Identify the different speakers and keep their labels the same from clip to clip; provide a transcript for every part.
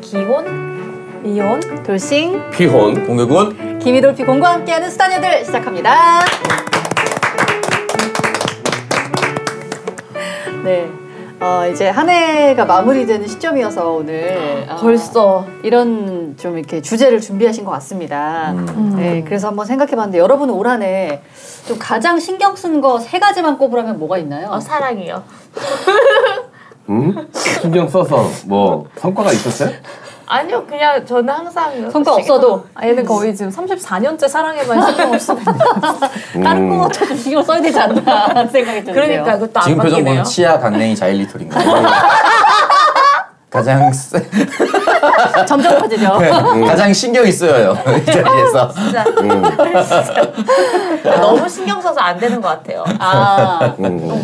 Speaker 1: 기혼, 이혼,
Speaker 2: 돌싱,
Speaker 3: 피혼,
Speaker 4: 공개군,
Speaker 2: 김이돌피공과 함께하는 수다녀들 시작합니다. 네. 이제 한 해가 마무리되는 시점이어서 오늘
Speaker 1: 벌써
Speaker 2: 이런 좀 이렇게 주제를 준비하신 것 같습니다. 네, 그래서 한번 생각해봤는데 여러분은 올 한 해 좀 가장 신경 쓴 거 세 가지만 꼽으라면 뭐가 있나요?
Speaker 1: 사랑이요.
Speaker 3: 신경 써서 뭐 성과가 있었어요?
Speaker 1: 아니요, 그냥 저는 항상
Speaker 2: 성과 없어도
Speaker 1: 얘는 거의 지금 34년째 사랑에만 신경을 쓰고
Speaker 2: 다른 것도 좀 신경 써야 되지 않나 생각이 드는데요.
Speaker 1: 그러니까 그것도 안
Speaker 4: 지금 표정 보면
Speaker 1: 바뀌네요.
Speaker 4: 치아, 강냉이, 자일리톨인가요? 가장
Speaker 2: 점점 커지죠.
Speaker 4: 가장 신경이 쓰여요 이 자리에서.
Speaker 1: 진짜 너무 신경 써서 안 되는 것 같아요.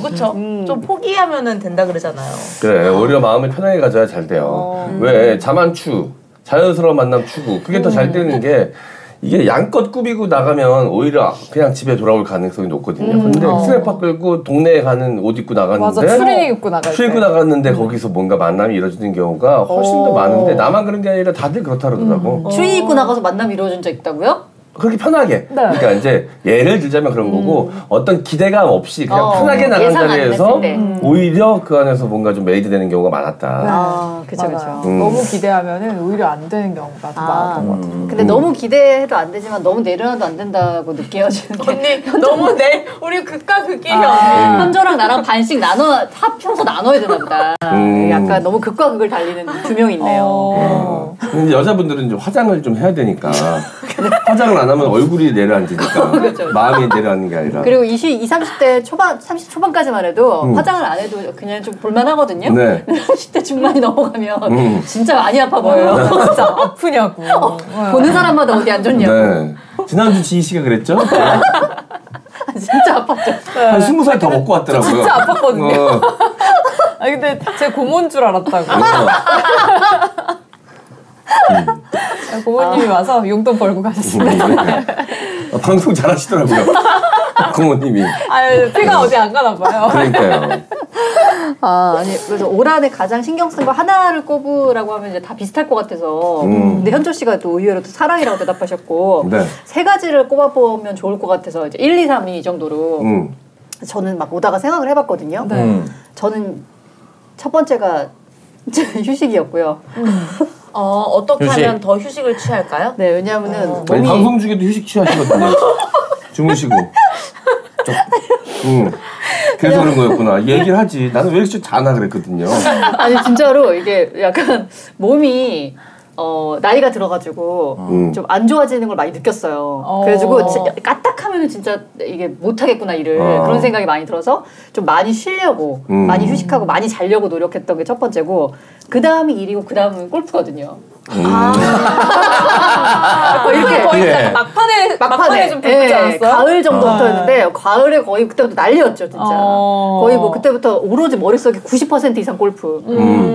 Speaker 1: 그렇죠. 좀 포기하면은 된다 그러잖아요.
Speaker 3: 그래, 오히려 마음을 편하게 가져야 잘 돼요. 왜 자만추, 자연스러운 만남 추구, 그게 더 잘 되는 게 이게 양껏 꾸미고 나가면 오히려 그냥 집에 돌아올 가능성이 높거든요. 근데 스냅바 끌고 동네에 가는 옷 입고 나갔는데
Speaker 1: 맞아, 추리닝 입고 나갈 때.
Speaker 3: 추리닝 입고 나갔는데 거기서 뭔가 만남이 이루어지는 경우가 훨씬 더 많은데 나만 그런 게 아니라 다들 그렇다 그러더라고.
Speaker 2: 추위 입고 나가서 만남이 이루어진 적 있다고요?
Speaker 3: 그렇게 편하게. 그러니까 이제 예를 들자면 그런 거고 어떤 기대감 없이 그냥 편하게 나간
Speaker 2: 예상 안
Speaker 3: 자리에서
Speaker 2: 했을 때.
Speaker 3: 오히려 그 안에서 뭔가 좀 메이드 되는 경우가 많았다.
Speaker 2: 그쵸,
Speaker 5: 맞아요.
Speaker 2: 그쵸.
Speaker 5: 너무 기대하면은 오히려 안 되는 경우가 더 많았던 것 같아요.
Speaker 2: 근데 너무 기대해도 안 되지만 너무 내려놔도 안 된다고 느껴지는 게
Speaker 1: 언니 너무 우리 극과 극이에요.
Speaker 2: 현조랑 나랑 반씩 합쳐서 나눠야 되나 보다. 약간 너무 극과 극을 달리는 두 명이 있네요.
Speaker 3: 근데 여자분들은 이제 화장을 좀 해야 되니까 화장을 안 하면 얼굴이 내려앉으니까
Speaker 2: 그렇죠.
Speaker 3: 마음이 내려앉는 게 아니라.
Speaker 2: 그리고 20, 30대 초반, 30 초반까지만 해도 화장을 안 해도 그냥 좀 볼만하거든요.
Speaker 3: 네.
Speaker 2: 30대 중반이 넘어가면 진짜 많이 아파 보여요.
Speaker 5: 진짜 아프냐고.
Speaker 2: 보는 사람마다 어디 안 좋냐고.
Speaker 3: 네. 지난주 지희 씨가 그랬죠?
Speaker 2: 진짜 아팠죠.
Speaker 3: 한 20살 더 먹고 왔더라고요.
Speaker 5: 진짜 아팠거든요. 아 근데 제 고모인 줄 알았다고. 고모님이 와서 용돈 벌고 가셨습니다.
Speaker 3: 방송 잘하시더라고요. 고모님이.
Speaker 5: 피가 어디 안 가나 봐요.
Speaker 3: 그러니까요.
Speaker 2: 아니, 그래서 올 한해 가장 신경 쓴 거 하나를 꼽으라고 하면 이제 다 비슷할 것 같아서. 근데 현조 씨가 또 의외로 또 사랑이라고 대답하셨고.
Speaker 3: 네.
Speaker 2: 세 가지를 꼽아보면 좋을 것 같아서 이제 1, 2, 3, 2 정도로. 저는 막 오다가 생각을 해봤거든요. 저는 첫 번째가 휴식이었고요.
Speaker 1: 어떻게
Speaker 4: 휴식.
Speaker 1: 하면 더 휴식을 취할까요?
Speaker 2: 네, 왜냐하면은
Speaker 3: 아니,
Speaker 2: 몸이
Speaker 3: 방송 중에도 휴식 취하시거든요. 주무시고. 그래서 그런 거였구나. 얘기를 하지. 나는 왜 이렇게 자나 그랬거든요.
Speaker 2: 아니 진짜로 이게 약간 몸이 나이가 들어가지고 좀 안 좋아지는 걸 많이 느꼈어요. 그래가지고 까딱하면은 진짜 이게 못하겠구나 일을 그런 생각이 많이 들어서 좀 많이 쉬려고 많이 휴식하고 많이 자려고 노력했던 게 첫 번째고 그 다음이 일이고 그 다음은 골프거든요.
Speaker 5: 이렇게 거의
Speaker 4: 예.
Speaker 5: 막판에 좀 배우지 않았어요?
Speaker 2: 가을 정도부터였는데 가을에 거의 그때부터 난리였죠 진짜. 거의 뭐 그때부터 오로지 머릿속에 90% 이상 골프.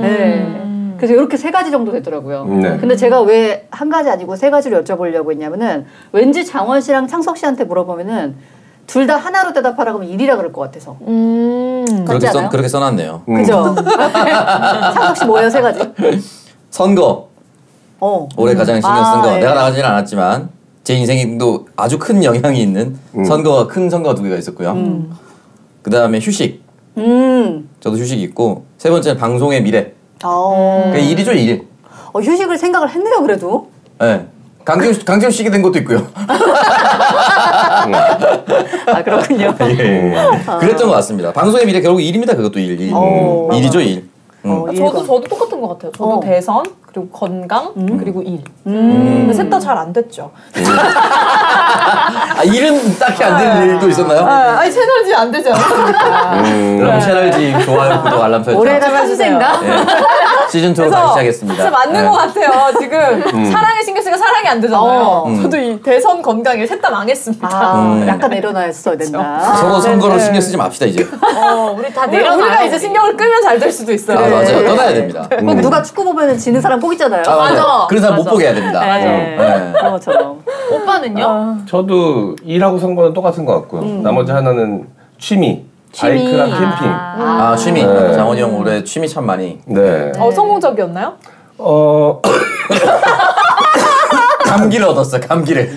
Speaker 2: 네. 그래서 이렇게 세 가지 정도 되더라고요. 근데 제가 왜 한 가지 아니고 세 가지를 여쭤보려고 했냐면은 왠지 장원 씨랑 창석 씨한테 물어보면은 둘 다 하나로 대답하라고 하면 일이라 그럴 것 같아서.
Speaker 4: 그렇게 써놨네요.
Speaker 2: 그죠? 창석 씨 뭐예요, 세 가지?
Speaker 4: 선거. 올해 가장 신경 쓴 거.
Speaker 2: 예.
Speaker 4: 내가 나가지는 않았지만 제 인생에도 아주 큰 영향이 있는 큰 선거가 두 개가 있었고요. 그 다음에 휴식. 저도 휴식 있고 세 번째는 방송의 미래. 그러니까 일이죠, 일.
Speaker 2: 휴식을 생각을 했네요, 그래도.
Speaker 4: 네. 강제로 쉬게 된 것도 있고요.
Speaker 2: 그렇군요.
Speaker 4: 예. 그랬던 것 같습니다. 방송의 미래 결국 일입니다. 그것도 일. 일이죠, 일.
Speaker 5: 저도 똑같은 것 같아요. 저도 대선 그리고 건강 그리고 일. 셋 다 잘 안 됐죠.
Speaker 4: 일은 딱히 안 되는 일도 있었나요?
Speaker 5: 아니 채널지 안 되지 않습니까?
Speaker 4: 여러분 채널지 좋아요, 구독, 알람 설정.
Speaker 2: 올해가 수세인가?
Speaker 4: 네. 시즌2로 다시 시작했습니다.
Speaker 5: 진짜 맞는 것 같아요. 지금 사랑에 신경 쓰니까 사랑이 안 되잖아요. 저도 이 대선 건강에 셋 다 망했습니다.
Speaker 2: 약간 내려놔야 된다.
Speaker 4: 선거로 신경 쓰지 맙시다 이제.
Speaker 1: 우리 다 내려놔요.
Speaker 5: 우리가 이제 신경을 끄면 잘 될 수도 있어요.
Speaker 4: 맞아요. 떠나야 됩니다.
Speaker 2: 꼭 누가 축구 보면 지는 사람 꼭 있잖아요.
Speaker 4: 맞아. 그런 사람 못 보게 해야 됩니다.
Speaker 2: 그런 것처럼.
Speaker 1: 오빠는요?
Speaker 3: 저도 일하고 선거는 똑같은 것 같고요. 나머지 하나는 취미. 바이크랑 캠핑.
Speaker 4: 취미.
Speaker 3: 네.
Speaker 4: 장원이 형 올해 취미 참 많이.
Speaker 3: 네.
Speaker 5: 성공적이었나요?
Speaker 4: 감기를 얻었어. 감기를.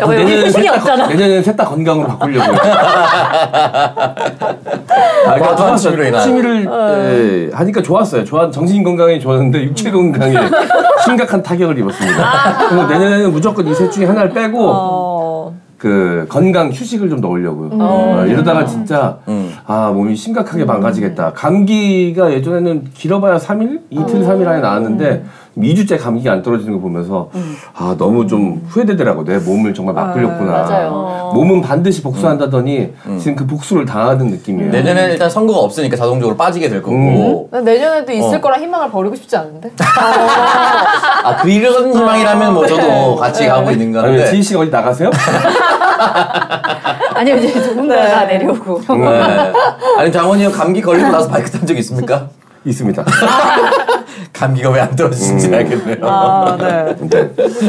Speaker 3: 내년에는 셋 다 건강으로 바꾸려고요.
Speaker 4: 과도한 취미로 인한.
Speaker 3: 취미를 하니까 좋았어요. 정신 건강에 좋았는데 육체 건강에 심각한 타격을 입었습니다. 그래서 내년에는 무조건 이 셋 중에 하나를 빼고 그 건강 휴식을 좀 넣으려고요. 이러다가 진짜 몸이 심각하게 망가지겠다. 감기가 예전에는 길어봐야 3일? 이틀 3일 안에 나왔는데 2주째 감기가 안 떨어지는 거 보면서 너무 좀 후회되더라고. 내 몸을 정말 바꾸렸구나.
Speaker 2: 맞아요.
Speaker 3: 몸은 반드시 복수한다더니 지금 그 복수를 당하는 느낌이에요.
Speaker 4: 내년에는 일단 선거가 없으니까 자동적으로 빠지게 될 거고.
Speaker 5: 난 내년에도 있을 거라 희망을 버리고 싶지 않은데.
Speaker 4: 그런 희망이라면 뭐 저도 같이 가고 있는 건데.
Speaker 3: 지희 씨가 어디 나가세요?
Speaker 2: 아니요, 이제 누군가가 내려오고.
Speaker 4: 아니 장원이 형 감기 걸리고 나서 바이크 탄 적 있습니까?
Speaker 3: 있습니다.
Speaker 4: 감기가 왜 안 떨어지는지 알겠네요.
Speaker 3: 네.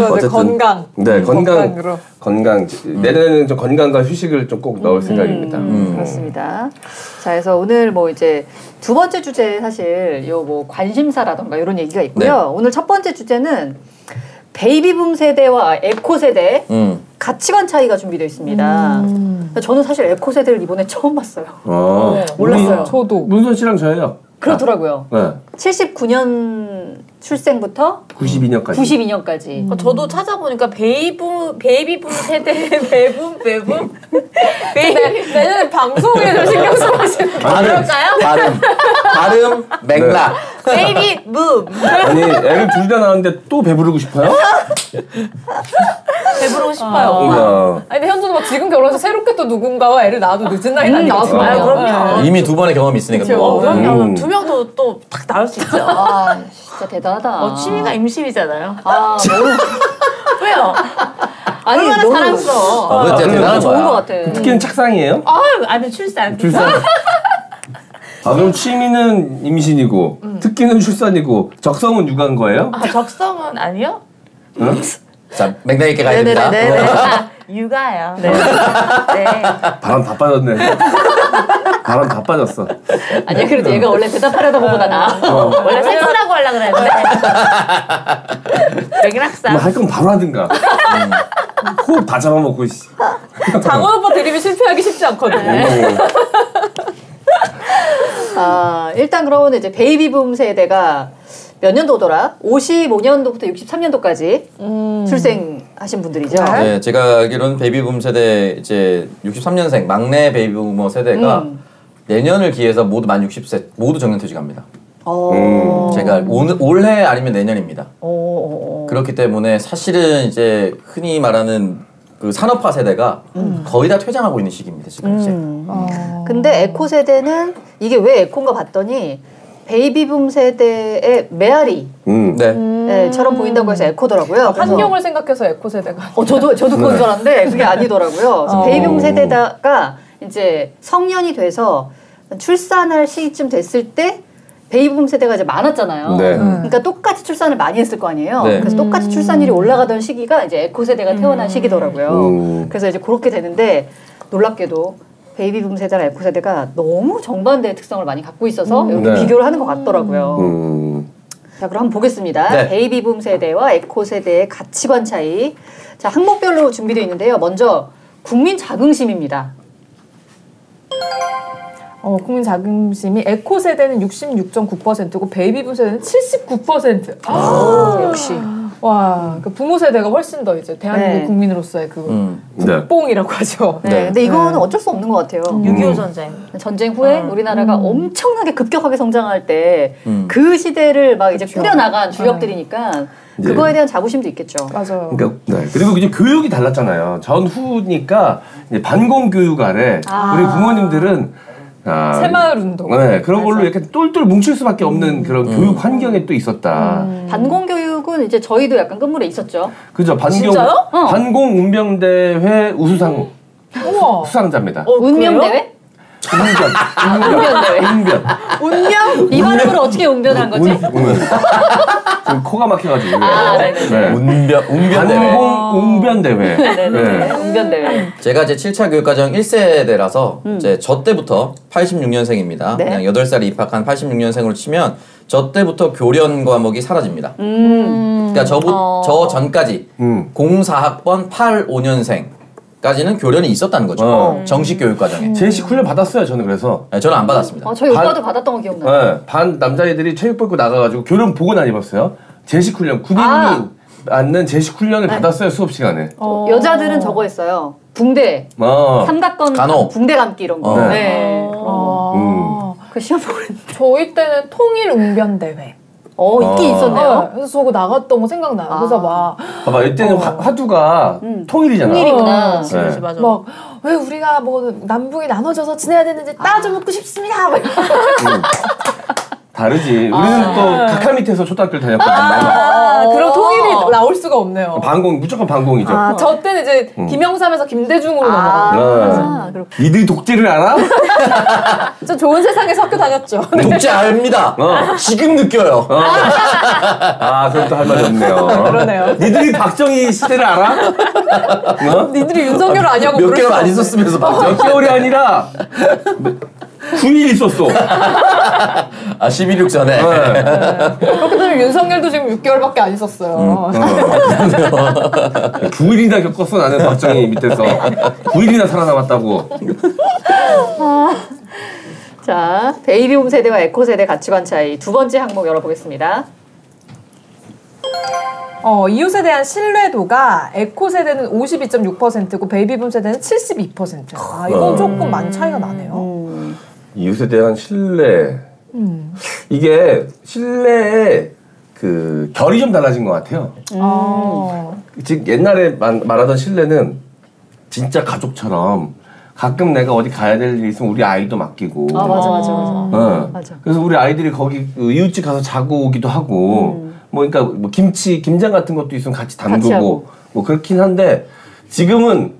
Speaker 5: 어쨌든 건강.
Speaker 3: 네,
Speaker 5: 건강으로.
Speaker 3: 건강. 내년에는 좀 건강과 휴식을 좀 꼭 넣을 생각입니다.
Speaker 2: 그렇습니다. 자, 그래서 오늘 뭐 이제 두 번째 주제 사실 요 뭐 관심사라던가 이런 얘기가 있고요.
Speaker 4: 네.
Speaker 2: 오늘 첫 번째 주제는 베이비붐 세대와 에코 세대 가치관 차이가 준비되어 있습니다. 저는 사실 에코 세대를 이번에 처음 봤어요. 몰랐어요.
Speaker 5: 저도.
Speaker 3: 문선 씨랑 저예요.
Speaker 2: 그렇더라고요.
Speaker 3: 네.
Speaker 2: 79년 출생부터 92년까지.
Speaker 1: 저도 찾아보니까 베이비붐 세대 배붐
Speaker 5: 내년에 방송에 좀 신경 써보시는
Speaker 1: 그럴까요?
Speaker 4: 발음 맥락.
Speaker 1: 베이비붐.
Speaker 3: 아니 애를 둘이나 낳았는데 또 배부르고 싶어요?
Speaker 1: 배부르고 싶어요.
Speaker 5: 아니 근데 현주는 막 지금 결혼해서 새롭게 또 누군가와 애를 낳아도 늦은 나이는 아니거든요.
Speaker 1: 그럼요.
Speaker 4: 이미 두 번의 경험이 있으니까.
Speaker 1: 그럼요. 두 명도 또 딱 나올 수 있죠.
Speaker 2: 진짜 대단하다.
Speaker 1: 취미가 임신이잖아요.
Speaker 2: 너무
Speaker 1: 왜요?
Speaker 2: 아니
Speaker 1: 얼마나
Speaker 2: 너무
Speaker 1: 사랑스러워.
Speaker 4: 그거 진짜 대단한
Speaker 2: 좋은 것
Speaker 4: 거야.
Speaker 2: 같아.
Speaker 3: 특기는 착상이에요?
Speaker 1: 아니 출산.
Speaker 3: 그럼 취미는 임신이고 특기는 출산이고 적성은 육아인 거예요?
Speaker 1: 적성은 아니요?
Speaker 4: 자 맥락 있게 가야 됩니다.
Speaker 1: 육아요.
Speaker 2: 네.
Speaker 3: 바람 다 빠졌네. 바람 다 빠졌어.
Speaker 2: 아니야, 그래도 얘가 원래 대답하려다 보보다 나아.
Speaker 1: 원래 섹스라고 하려고 그랬는데. 맥락상.
Speaker 3: 할 건 바로 하든가. 호흡 다 잡아먹고.
Speaker 5: 장원 오빠 드립이 실패하기 쉽지 않거든요.
Speaker 2: 일단 그러면 이제 베이비붐 세대가 몇 년도더라? 55년도부터 63년도까지 출생하신 분들이죠.
Speaker 4: 네, 제가 알기로는 베이비붐 세대 이제 63년생 막내 베이비부머 세대가 내년을 기해서 모두 만 60세 모두 정년퇴직합니다. 제가 올해 아니면 내년입니다. 그렇기 때문에 사실은 이제 흔히 말하는 그 산업화 세대가 거의 다 퇴장하고 있는 시기입니다. 지금 이제.
Speaker 2: 근데 에코 세대는 이게 왜 에코인가 봤더니 베이비붐 세대의 메아리 처럼 보인다고 해서 에코더라고요.
Speaker 5: 환경을 생각해서 에코 세대가.
Speaker 2: 저도 그건 줄 알았는데 그게 아니더라고요. 그래서 베이비붐 세대가 이제 성년이 돼서 출산할 시기쯤 됐을 때 베이비붐 세대가 이제 많았잖아요.
Speaker 3: 네.
Speaker 2: 그러니까 똑같이 출산을 많이 했을 거 아니에요.
Speaker 4: 네.
Speaker 2: 그래서 똑같이 출산율이 올라가던 시기가 이제 에코 세대가 태어난 시기더라고요. 그래서 이제 그렇게 되는데 놀랍게도 베이비붐 세대랑 에코 세대가 너무 정반대의 특성을 많이 갖고 있어서 이렇게 비교를 하는 것 같더라고요. 자, 그럼 한번 보겠습니다.
Speaker 4: 네.
Speaker 2: 베이비붐 세대와 에코 세대의 가치관 차이. 자, 항목별로 준비되어 있는데요. 먼저 국민 자긍심입니다.
Speaker 5: 국민 자긍심이 에코 세대는 66.9%고 베이비붐 세대는 79%.
Speaker 2: 역시.
Speaker 5: 와, 그 부모 세대가 훨씬 더 이제 대한민국 국민으로서의 그 국뽕이라고 하죠.
Speaker 2: 근데 이거는 어쩔 수 없는 것 같아요.
Speaker 1: 6.25 전쟁.
Speaker 2: 전쟁 후에 우리나라가 엄청나게 급격하게 성장할 때 그 시대를 막 이제 꾸려나간 주역들이니까 그거에 대한 자부심도 있겠죠.
Speaker 5: 맞아요.
Speaker 3: 그러니까, 그리고 이제 교육이 달랐잖아요. 전후니까 이제 반공 교육 아래 우리 부모님들은
Speaker 5: 새마을 운동.
Speaker 3: 네, 그런 걸로 이렇게 똘똘 뭉칠 수밖에 없는 그런 교육 환경에 또 있었다.
Speaker 2: 반공 교육은 이제 저희도 약간 끝물에 있었죠.
Speaker 3: 그죠?
Speaker 5: 진짜요?
Speaker 3: 반공 운병대회 우수상
Speaker 5: 우와.
Speaker 3: 수상자입니다.
Speaker 2: 운명대회? 운변대회.
Speaker 3: 운변.
Speaker 2: 이 발음으로 어떻게 운변한 거지?
Speaker 3: 지금 코가 막혀가지고.
Speaker 2: 네네.
Speaker 4: 운변대회.
Speaker 3: 반공 운변대회.
Speaker 2: 네네. 운변대회.
Speaker 4: 제가 이제 7차 교육과정 1세대라서 이제 저 때부터 86년생입니다.
Speaker 2: 네.
Speaker 4: 그냥 8살에 입학한 86년생으로 치면 저 때부터 교련 과목이 사라집니다. 그러니까 저 전까지 04학번 85년생까지는 교련이 있었다는 거죠. 정식 교육 과정에.
Speaker 3: 제식 훈련 받았어요, 저는 그래서.
Speaker 4: 네, 저는 안 받았습니다.
Speaker 2: 저희 오빠도 받았던 거 기억나요.
Speaker 3: 네, 반 남자애들이 체육복 입고 나가가지고 교련 복은 안 입었어요. 제식 훈련, 군인이 맞는 제식 훈련을 받았어요, 수업 시간에.
Speaker 2: 여자들은 저거 했어요. 붕대, 삼각건,
Speaker 4: 간호.
Speaker 2: 붕대 감기 이런 거. 네. 그 시험 보고 했는데.
Speaker 5: 저희 때는 통일 웅변 대회.
Speaker 2: 있긴 있었네요.
Speaker 5: 그래서 저거 나갔던 거 생각나요. 그래서 막
Speaker 3: 봐봐, 이때는 화두가 통일이잖아.
Speaker 2: 통일이구나.
Speaker 1: 그렇지, 맞아.
Speaker 5: 막 왜 우리가 뭐 남북이 나눠져서 지내야 되는지 따져 묻고 싶습니다. 막
Speaker 3: 다르지. 우리는 또 각하 밑에서 초등학교를 다녔거든요.
Speaker 5: 그럼 통일이 나올 수가 없네요.
Speaker 3: 반공, 무조건 반공이죠.
Speaker 5: 저 때는 이제 김영삼에서 김대중으로 넘어갔어요.
Speaker 3: 니들이 독재를 알아?
Speaker 5: 저 좋은 세상에서 학교 다녔죠.
Speaker 4: 독재 압니다. 지금 느껴요.
Speaker 3: 그럼 또 할 말이 없네요.
Speaker 5: 그러네요.
Speaker 3: 니들이 박정희 시대를 알아?
Speaker 5: 니들이 윤석열 아니냐고
Speaker 4: 몇 개월 안 있었으면서
Speaker 3: 몇 개월이 아니라 9일 있었어.
Speaker 4: 11.6 전에.
Speaker 5: 그렇게 되면 윤석열도 지금 6개월밖에 안 있었어요.
Speaker 3: 9일이나 겪었어, 나는 박정희 밑에서. 9일이나 살아남았다고.
Speaker 2: 자, 베이비붐 세대와 에코 세대 가치관 차이 두 번째 항목 열어보겠습니다.
Speaker 5: 이웃에 대한 신뢰도가 에코 세대는 52.6%고 베이비붐 세대는 72%. 이건 조금 많이 차이가 나네요.
Speaker 3: 이웃에 대한 신뢰. 이게 신뢰의 그 결이 좀 달라진 것 같아요. 즉 옛날에 말하던 신뢰는 진짜 가족처럼 가끔 내가 어디 가야 될 일이 있으면 우리 아이도 맡기고.
Speaker 2: 맞아.
Speaker 3: 그래서 우리 아이들이 거기 이웃집 가서 자고 오기도 하고. 그러니까 뭐 김장 같은 것도 있으면 같이 담그고 뭐 그렇긴 한데 지금은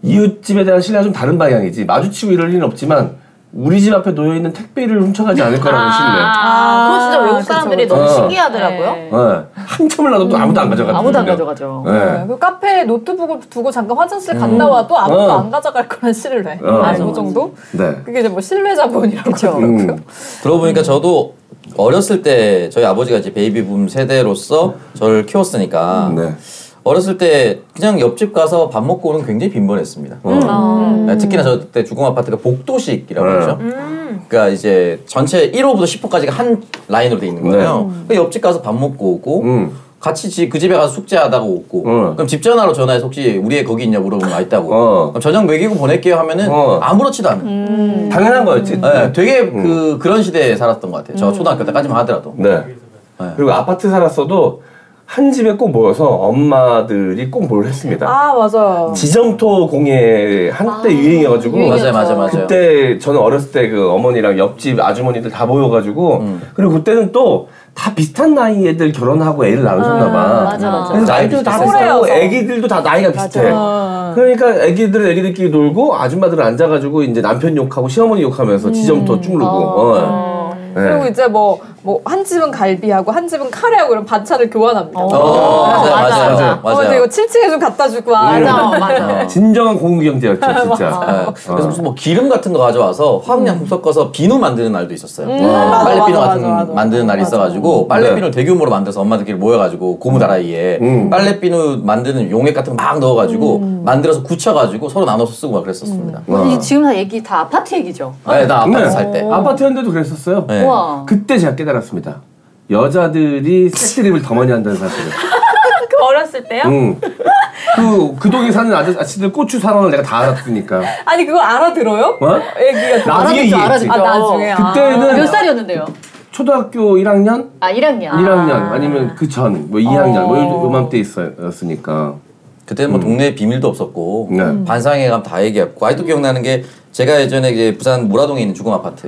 Speaker 3: 이웃집에 대한 신뢰가 좀 다른 방향이지. 마주치고 이럴 일은 없지만 우리 집 앞에 놓여있는 택배를 훔쳐가지 않을 거라고 신뢰.
Speaker 1: 그거 진짜 외국 사람들이 너무 신기하더라고요.
Speaker 3: 한 첨을 놔도 아무도 안 가져가죠.
Speaker 2: 아무도 안 가져가죠.
Speaker 5: 그 카페에 노트북을 두고 잠깐 화장실 갔다 와도 아무도 안 가져갈 거란 신뢰. 그 정도?
Speaker 3: 네.
Speaker 5: 그게 이제 뭐 신뢰 자본이라고 하더라고요.
Speaker 4: 그러고 보니까 저도 어렸을 때 저희 아버지가 이제 베이비붐 세대로서 저를 키웠으니까 어렸을 때 그냥 옆집 가서 밥 먹고 오는 굉장히 빈번했습니다. 특히나 저 때 주공 아파트가 복도식이라고 하죠. 그러니까 이제 전체 1호부터 10호까지가 한 라인으로 돼 있는 거예요. 옆집 가서 밥 먹고 오고 같이 그 집에 가서 숙제하다가 오고 그럼 집 전화로 전화해서 혹시 우리 애 거기 있냐 물어보면 아 있다고 그럼 저녁 먹이고 보낼게요 하면은 아무렇지도 않아.
Speaker 3: 당연한 거였지.
Speaker 4: 네, 되게 그런 시대에 살았던 것 같아요. 저 초등학교 때까지만 하더라도.
Speaker 3: 그리고 아파트 살았어도 한 집에 꼭 모여서 엄마들이 꼭 뭘 했습니다.
Speaker 5: 맞아요.
Speaker 3: 지점토 공예 한때 유행해가지고.
Speaker 4: 맞아요.
Speaker 3: 그때 저는 어렸을 때 그 어머니랑 옆집 아주머니들 다 모여가지고 그리고 그때는 또 다 비슷한 나이 애들 결혼하고 애를 낳으셨나봐.
Speaker 2: 맞아.
Speaker 3: 그래서 나이도 다 비슷하고 애기들도 다 나이가 비슷해. 그러니까 애기들은 애기들끼리 놀고 아줌마들은 앉아가지고 이제 남편 욕하고 시어머니 욕하면서 지점토 쭈르고.
Speaker 5: 그리고 이제 뭐 한 집은 갈비하고 한 집은 카레하고 이런 반찬을 교환합니다.
Speaker 4: 맞아.
Speaker 5: 이거 7층에 좀 갖다 주고
Speaker 2: 맞아.
Speaker 3: 진정한 공유경제였죠, 진짜.
Speaker 4: 그래서 무슨 뭐 기름 같은 거 가져와서 화학약품 섞어서 비누 만드는 날도 있었어요. 빨래비누 같은 만드는 날이 있어가지고 빨래비누를 대규모로 만들어서 엄마들끼리 모여가지고 고무다라이에 빨래비누 만드는 용액 같은 거 막 넣어가지고 만들어서 굳혀가지고 서로 나눠서 쓰고 막 그랬었습니다.
Speaker 2: 지금 다 얘기 다 아파트 얘기죠.
Speaker 4: 네, 나 아파트 살 때.
Speaker 3: 아파트였는데도 그랬었어요.
Speaker 2: 우와.
Speaker 3: 그때 제가 깨달았습니다. 여자들이 섹스립을 더 많이 한다는 사실을.
Speaker 1: 그 어렸을 때요?
Speaker 3: 그 동에 사는 아저씨들 고추 상황을 내가 다 알았으니까.
Speaker 5: 아니 그걸 알아들어요? 애기가
Speaker 3: 나중에
Speaker 2: 알아듣죠.
Speaker 5: 나중에.
Speaker 3: 그때는
Speaker 2: 몇 살이었는데요?
Speaker 3: 초등학교 1학년?
Speaker 2: 1학년.
Speaker 3: 1학년 아니면 그 전 뭐 2학년 뭐 요맘때 있었으니까.
Speaker 4: 그때는 뭐 동네에 비밀도 없었고 반상회 가면 다 얘기했고 아직도 기억나는 게 제가 예전에 이제 부산 모라동에 있는 주공 아파트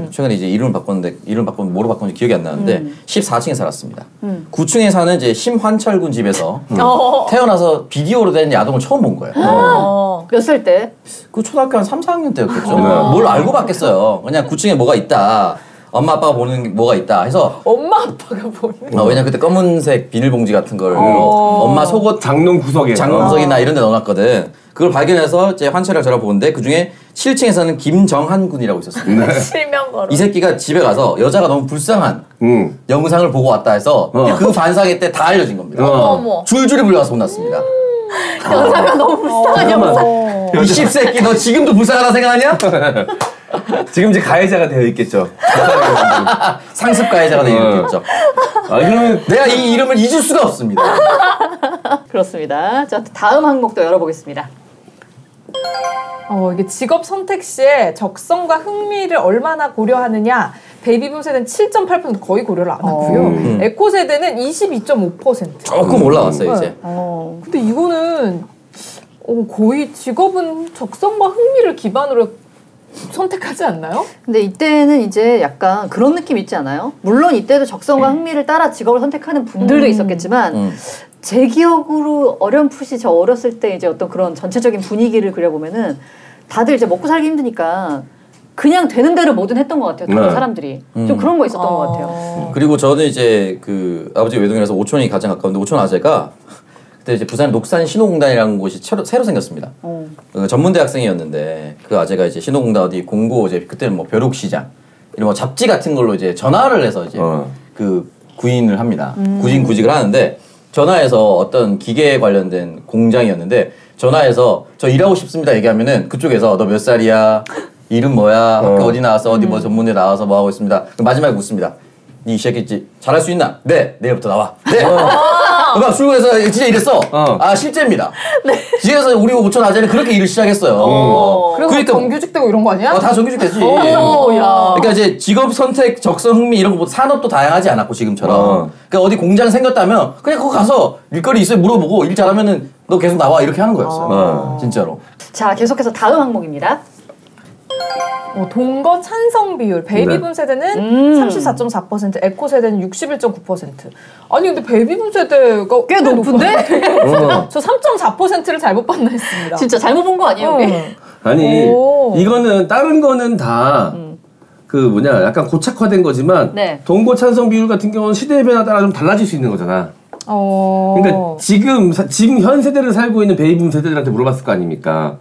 Speaker 4: 최근에 이제 이름을 바꿨는데 뭐로 바꿨는지 기억이 안 나는데 14층에 살았습니다. 9층에 사는 이제 심환철군 집에서 태어나서 비디오로 된 야동을 처음 본 거예요.
Speaker 2: 몇 살 때?
Speaker 4: 그 초등학교 한 3, 4학년 때였겠죠. 뭘 알고 봤겠어요. 그냥 9층에 뭐가 있다. 엄마 아빠가 보는 게 뭐가 있다 해서
Speaker 5: 엄마 아빠가 보는
Speaker 4: 왜냐면 그때 검은색 비닐봉지 같은 걸 엄마 속옷
Speaker 3: 장롱 구석에
Speaker 4: 장롱석이나 이런 데 넣어놨거든. 그걸 발견해서 제 환철이랑 저랑 보는데 그 중에 7층에서는 김정한 군이라고 있었습니다.
Speaker 1: 실명거로.
Speaker 4: 이 새끼가 집에 가서 여자가 너무 불쌍한 영상을 보고 왔다 해서 그 반상회 때 다 알려진 겁니다.
Speaker 1: 어머.
Speaker 4: 줄줄이 불려와서 혼났습니다.
Speaker 2: 여자가 너무 불쌍한 영상.
Speaker 4: 이 씹새끼 너 지금도 불쌍하다 생각하냐?
Speaker 3: 지금 이제 가해자가 되어 있겠죠.
Speaker 4: 상습 가해자가 되겠죠.
Speaker 3: 그러면
Speaker 4: 내가 이 이름을 잊을 수가 없습니다.
Speaker 2: 그렇습니다. 자, 다음 항목도 열어보겠습니다.
Speaker 5: 이게 직업 선택 시에 적성과 흥미를 얼마나 고려하느냐. 베이비붐 세대는 7.8% 거의 고려를 안 하고요. 에코 세대는 22.5%.
Speaker 4: 조금 올라왔어요 이제.
Speaker 5: 근데 이거는 거의 직업은 적성과 흥미를 기반으로 선택하지 않나요?
Speaker 2: 근데 이때는 이제 약간 그런 느낌 있지 않아요? 물론 이때도 적성과 흥미를 따라 직업을 선택하는 분들도 있었겠지만 제 기억으로 어렴풋이 저 어렸을 때 이제 어떤 그런 전체적인 분위기를 그려보면은 다들 이제 먹고 살기 힘드니까 그냥 되는 대로 뭐든 했던 것 같아요. 다른 사람들이 좀 그런 거 있었던 것 같아요.
Speaker 4: 그리고 저는 이제 그 아버지 외동이라서 오촌이 가장 가까운데 오촌 아재가 그때 이제 부산 녹산 신호공단이라는 곳이 새로 생겼습니다. 전문대 학생이었는데 그 아재가 이제 신호공단 어디 공고 이제 그때는 뭐 벼룩시장 이런 뭐 잡지 같은 걸로 이제 전화를 해서 이제 그 구인을 합니다. 구직을 하는데 전화해서 어떤 기계 관련된 공장이었는데 전화해서 저 일하고 싶습니다 얘기하면은 그쪽에서 너 몇 살이야? 이름 뭐야? 학교 어디 나왔어? 어디 뭐 전문대 나와서 뭐 하고 있습니다. 마지막에 묻습니다. 니 이 새끼 잘할 수 있나? 네, 내일부터 나와. 네. 막 출근해서 진짜 이랬어. 아 실제입니다. 네. 뒤에서 우리 오촌 아재는 그렇게 일을 시작했어요.
Speaker 5: 그래서
Speaker 4: 그러니까
Speaker 5: 정규직되고 이런 거 아니야?
Speaker 4: 다 정규직 되지. 그러니까 이제 직업 선택, 적성, 흥미 이런 거 산업도 다양하지 않았고 지금처럼. 그러니까 어디 공장 생겼다면 그냥 거기 가서 일거리 있어요 물어보고 일 잘하면은 너 계속 나와 이렇게 하는 거였어요. 진짜로.
Speaker 2: 자, 계속해서 다음 항목입니다.
Speaker 5: 동거 찬성 비율. 베이비붐 세대는 34.4%, 에코 세대는 61.9%. 아니 근데 베이비붐 세대가
Speaker 2: 꽤 높은데?
Speaker 5: 저 3.4%를 잘못 봤나 했습니다.
Speaker 2: 진짜 잘못 본 거 아니에요?
Speaker 3: 아니 이거는 다른 거는 다 그 뭐냐 약간 고착화된 거지만
Speaker 2: 네.
Speaker 3: 동거 찬성 비율 같은 경우는 시대의 변화 따라 좀 달라질 수 있는 거잖아. 그러니까 지금 현 세대를 살고 있는 베이비붐 세대들한테 물어봤을 거 아닙니까?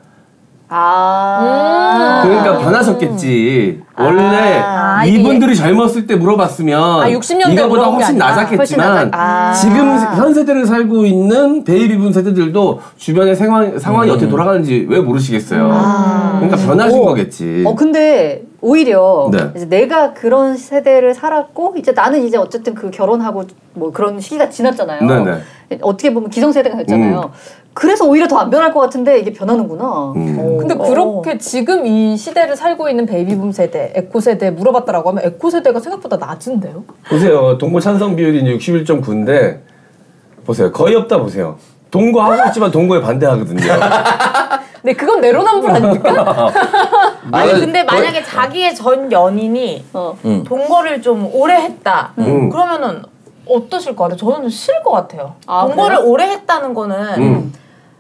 Speaker 3: 그러니까 변하셨겠지. 원래 이분들이 젊었을 때 물어봤으면
Speaker 5: 60년대
Speaker 3: 이거보다 훨씬 낮았겠지만 지금 현 세대를 살고 있는 베이비붐 세대들도 주변의 상황이 어떻게 돌아가는지 왜 모르시겠어요. 그러니까 변하신 거겠지.
Speaker 2: 근데 오히려
Speaker 3: 네.
Speaker 2: 이제 내가 그런 세대를 살았고 이제 나는 이제 어쨌든 그 결혼하고 뭐 그런 시기가 지났잖아요.
Speaker 3: 네네.
Speaker 2: 어떻게 보면 기성세대가 됐잖아요. 그래서 오히려 더 안 변할 것 같은데 이게 변하는구나.
Speaker 5: 근데 그렇게 지금 이 시대를 살고 있는 베이비붐 세대, 에코 세대 물어봤다라고 하면 에코 세대가 생각보다 낮은데요?
Speaker 3: 보세요. 동거 찬성 비율이 61.9인데 보세요. 거의 없다 보세요. 동거 하고 있지만 동거에 반대하거든요.
Speaker 5: 네, 그건 내로남불 아닙니까?
Speaker 1: 아니 근데 만약에 자기의 전 연인이 동거를 좀 오래 했다. 그러면은 어떠실 것 같아요? 저는 싫을 것 같아요. 동거를
Speaker 2: 그래요?
Speaker 1: 오래 했다는 거는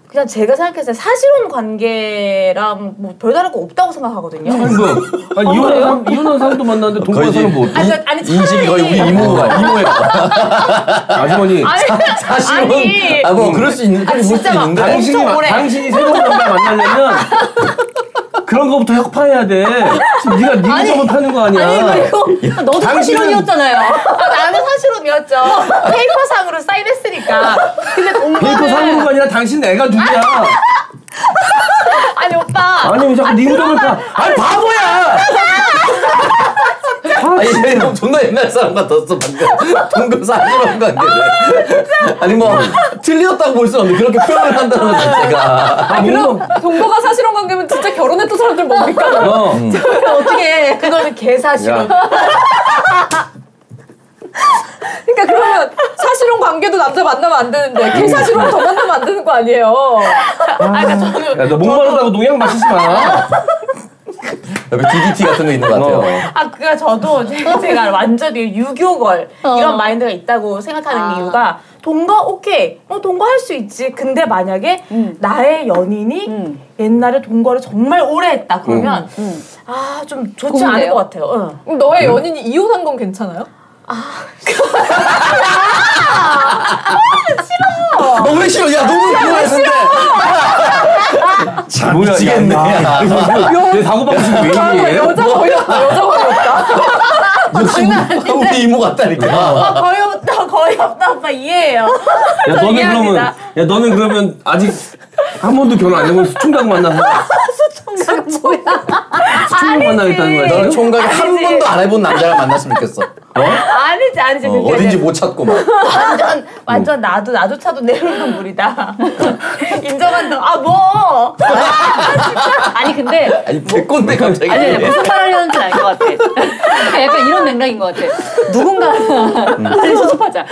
Speaker 1: 그냥 제가 생각했을 때 사실혼 관계랑 뭐 별다를 거 없다고 생각하거든요.
Speaker 3: 아니 이혼한 사람도 만났는데 동거한 사람 뭐
Speaker 1: 아니
Speaker 4: 인식이 거의 우리 이모에
Speaker 3: 아주머니
Speaker 4: 사실은 뭐 그럴 수 있는 볼 수 있는데
Speaker 3: 당신이 새로운 남자 만나려면 그런 거부터 혁파해야 돼. 지금 네가 잘못하는 거 아니야.
Speaker 2: 아니 그리고 너도 사실혼이었잖아요.
Speaker 1: 나는 사실혼이었죠. 페이퍼상으로 사인했으니까. 근데 동거는
Speaker 3: 페이퍼상으로가 아니라 당신 애가 누구야?
Speaker 1: 아니 오빠.
Speaker 3: 아니 왜 자꾸 네 무덤을 까? 아니 바보야.
Speaker 4: 아니 존나 옛날 사람 같았어 방금. 동거 사실혼 관계를. 아니 뭐 틀렸다고 볼 수 없는데 그렇게 표현을 한다는 것 자체가.
Speaker 5: 그럼 동거가 사실혼 관계면 진짜 결혼했던 사람들 뭡니까?
Speaker 2: 어떻게
Speaker 1: 그거는 개사실혼.
Speaker 5: 그러니까 그러면 사실혼 관계도 남자 만나면 안 되는데 개사실혼 더 만나면 안 되는 거 아니에요?
Speaker 3: 야, 너 목마르다고 농약 마시지 마.
Speaker 4: 옆에 DDT 같은 거 있는 것 같아요.
Speaker 1: 그러니까 저도 제가 완전히 유교걸 이런 마인드가 있다고 생각하는 이유가 동거 오케이 동거 할 수 있지. 근데 만약에 나의 연인이 옛날에 동거를 정말 오래 했다 그러면 좀 좋지 않을 것 같아요.
Speaker 5: 그럼 너의 연인이 이혼한 건 괜찮아요?
Speaker 4: 싫어. 너 왜 싫어? 야 너무 궁금했는데.
Speaker 3: 뭐야
Speaker 4: 미치겠네.
Speaker 3: 내 사고방식 왜 이래?
Speaker 5: 여자 거의 없다. 여자 거의 없다.
Speaker 4: 역시 우리 이모 같다니까.
Speaker 1: 거의 없다 오빠 이해해요.
Speaker 3: 너는 그러면 아직 한 번도 결혼 안 해본 수총각 만나서 수총각 만나겠다는 거야?
Speaker 4: 너는 총각이 한 번도 안 해본 남자랑 만났으면 좋겠어.
Speaker 1: 아니지.
Speaker 4: 어딘지 못 찾고 막.
Speaker 1: 완전 나도 차도 내려오는 물이다. 인정한다. 뭐?
Speaker 2: 아니 근데
Speaker 4: 아니 개꼰대 갑자기.
Speaker 2: 아니 무슨 말 하려는지 알 것 같아. 약간 이런 맥락인 것 같아. 누군가 빨리 수습하자.
Speaker 3: 야,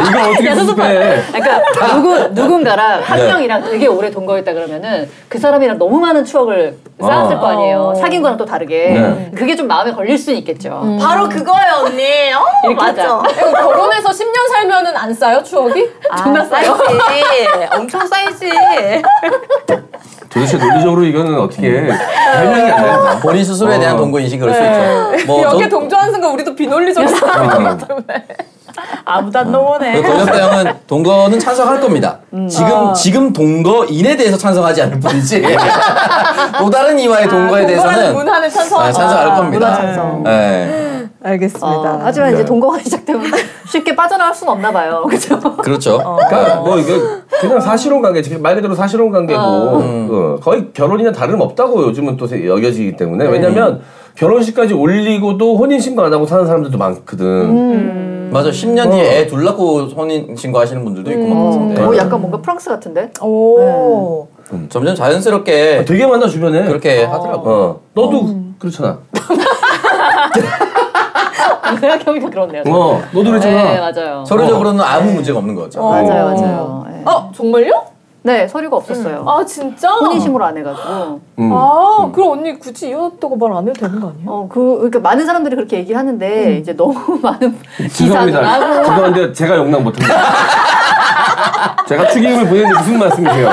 Speaker 3: 이거 어떻게 수습해?
Speaker 2: 그러니까 누군가랑 한 명이랑 되게 오래 동거했다 그러면은 그 사람이랑 너무 많은 추억을 쌓았을 거 아니에요. 사귄 거랑 또 다르게. 그게 좀 마음에 걸릴 수는 있겠죠.
Speaker 1: 바로 그거예요 언니. 맞아.
Speaker 5: 결혼해서 10년 살면은 안 쌓여 추억이?
Speaker 1: 존나 쌓이지. 엄청 쌓이지.
Speaker 3: 도대체 논리적으로 이거는 어떻게 설명이 안 된다.
Speaker 4: 본인 스스로에 대한 동거 인식이 그럴 수 있죠. 뭐
Speaker 5: 여기에 동조하는 순간 우리도 비논리적인 사람이기 때문에.
Speaker 1: 아무도 안 넘어오네.
Speaker 4: 권혁대 형은 동거는 찬성할 겁니다. 지금 동거인에 대해서 찬성하지 않을 뿐이지. 또 다른 이와의 동거에 대해서는
Speaker 5: 문화는
Speaker 4: 찬성할 겁니다.
Speaker 2: 문화 찬성.
Speaker 4: 네.
Speaker 5: 알겠습니다.
Speaker 2: 하지만 이제 동거가 시작되면 쉽게 빠져나갈 수는 없나 봐요. 그렇죠?
Speaker 4: 그렇죠.
Speaker 3: 그러니까 뭐 이거 그냥 사실혼 관계, 말 그대로 사실혼 관계고 거의 결혼이나 다름없다고 요즘은 또 여겨지기 때문에 왜냐면 결혼식까지 올리고도 혼인신고 안 하고 사는 사람들도 많거든.
Speaker 4: 맞아. 10년 뒤에 애 둘 낳고 혼인신고 하시는 분들도 있고 막 그런데.
Speaker 2: 약간 뭔가 프랑스 같은데?
Speaker 5: 오.
Speaker 4: 점점 자연스럽게
Speaker 3: 되게 많아 주변에.
Speaker 4: 그렇게 하더라고.
Speaker 3: 너도 그렇잖아.
Speaker 2: 생각해보니까 그렇네요.
Speaker 3: 너도 그랬잖아.
Speaker 2: 네, 맞아요.
Speaker 4: 서류적으로는 아무 문제가 없는 거죠.
Speaker 2: 맞아요. 네.
Speaker 5: 정말요?
Speaker 2: 네, 서류가 없었어요.
Speaker 5: 아 진짜?
Speaker 2: 혼인신고를 안 해가지고.
Speaker 5: 그럼 언니 굳이 이혼했다고 말 안 해도 되는 거 아니에요?
Speaker 2: 그러니까 많은 사람들이 그렇게 얘기를 하는데 이제 너무 많은 기사도
Speaker 3: 죄송합니다.
Speaker 2: 나고.
Speaker 3: 죄송한데 제가 용납 못합니다. 제가 축의금을 보냈는데 무슨 말씀이세요?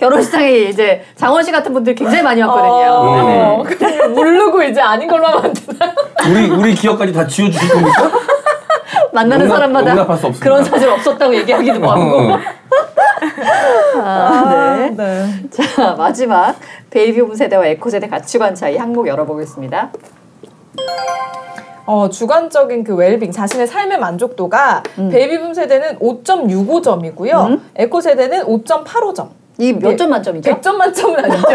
Speaker 2: 결혼식장에 이제 장원 씨 같은 분들 굉장히 많이 왔거든요.
Speaker 5: 그냥 모르고 이제 아닌 걸로 하면 안 되나요?
Speaker 3: 우리 기억까지 다 지워주실 겁니까?
Speaker 2: 만나는 사람마다
Speaker 3: 용납할 수 없습니다.
Speaker 2: 그런 사실 없었다고 얘기하기도 하고. 네. 자, 마지막 베이비붐 세대와 에코 세대 가치관 차이 항목 열어보겠습니다.
Speaker 5: 주관적인 그 웰빙, 자신의 삶의 만족도가 베이비붐 세대는 5.65점이고요. 에코 세대는 5.85점.
Speaker 2: 이 몇 점 만점이죠?
Speaker 5: 100점 만점은 아니죠.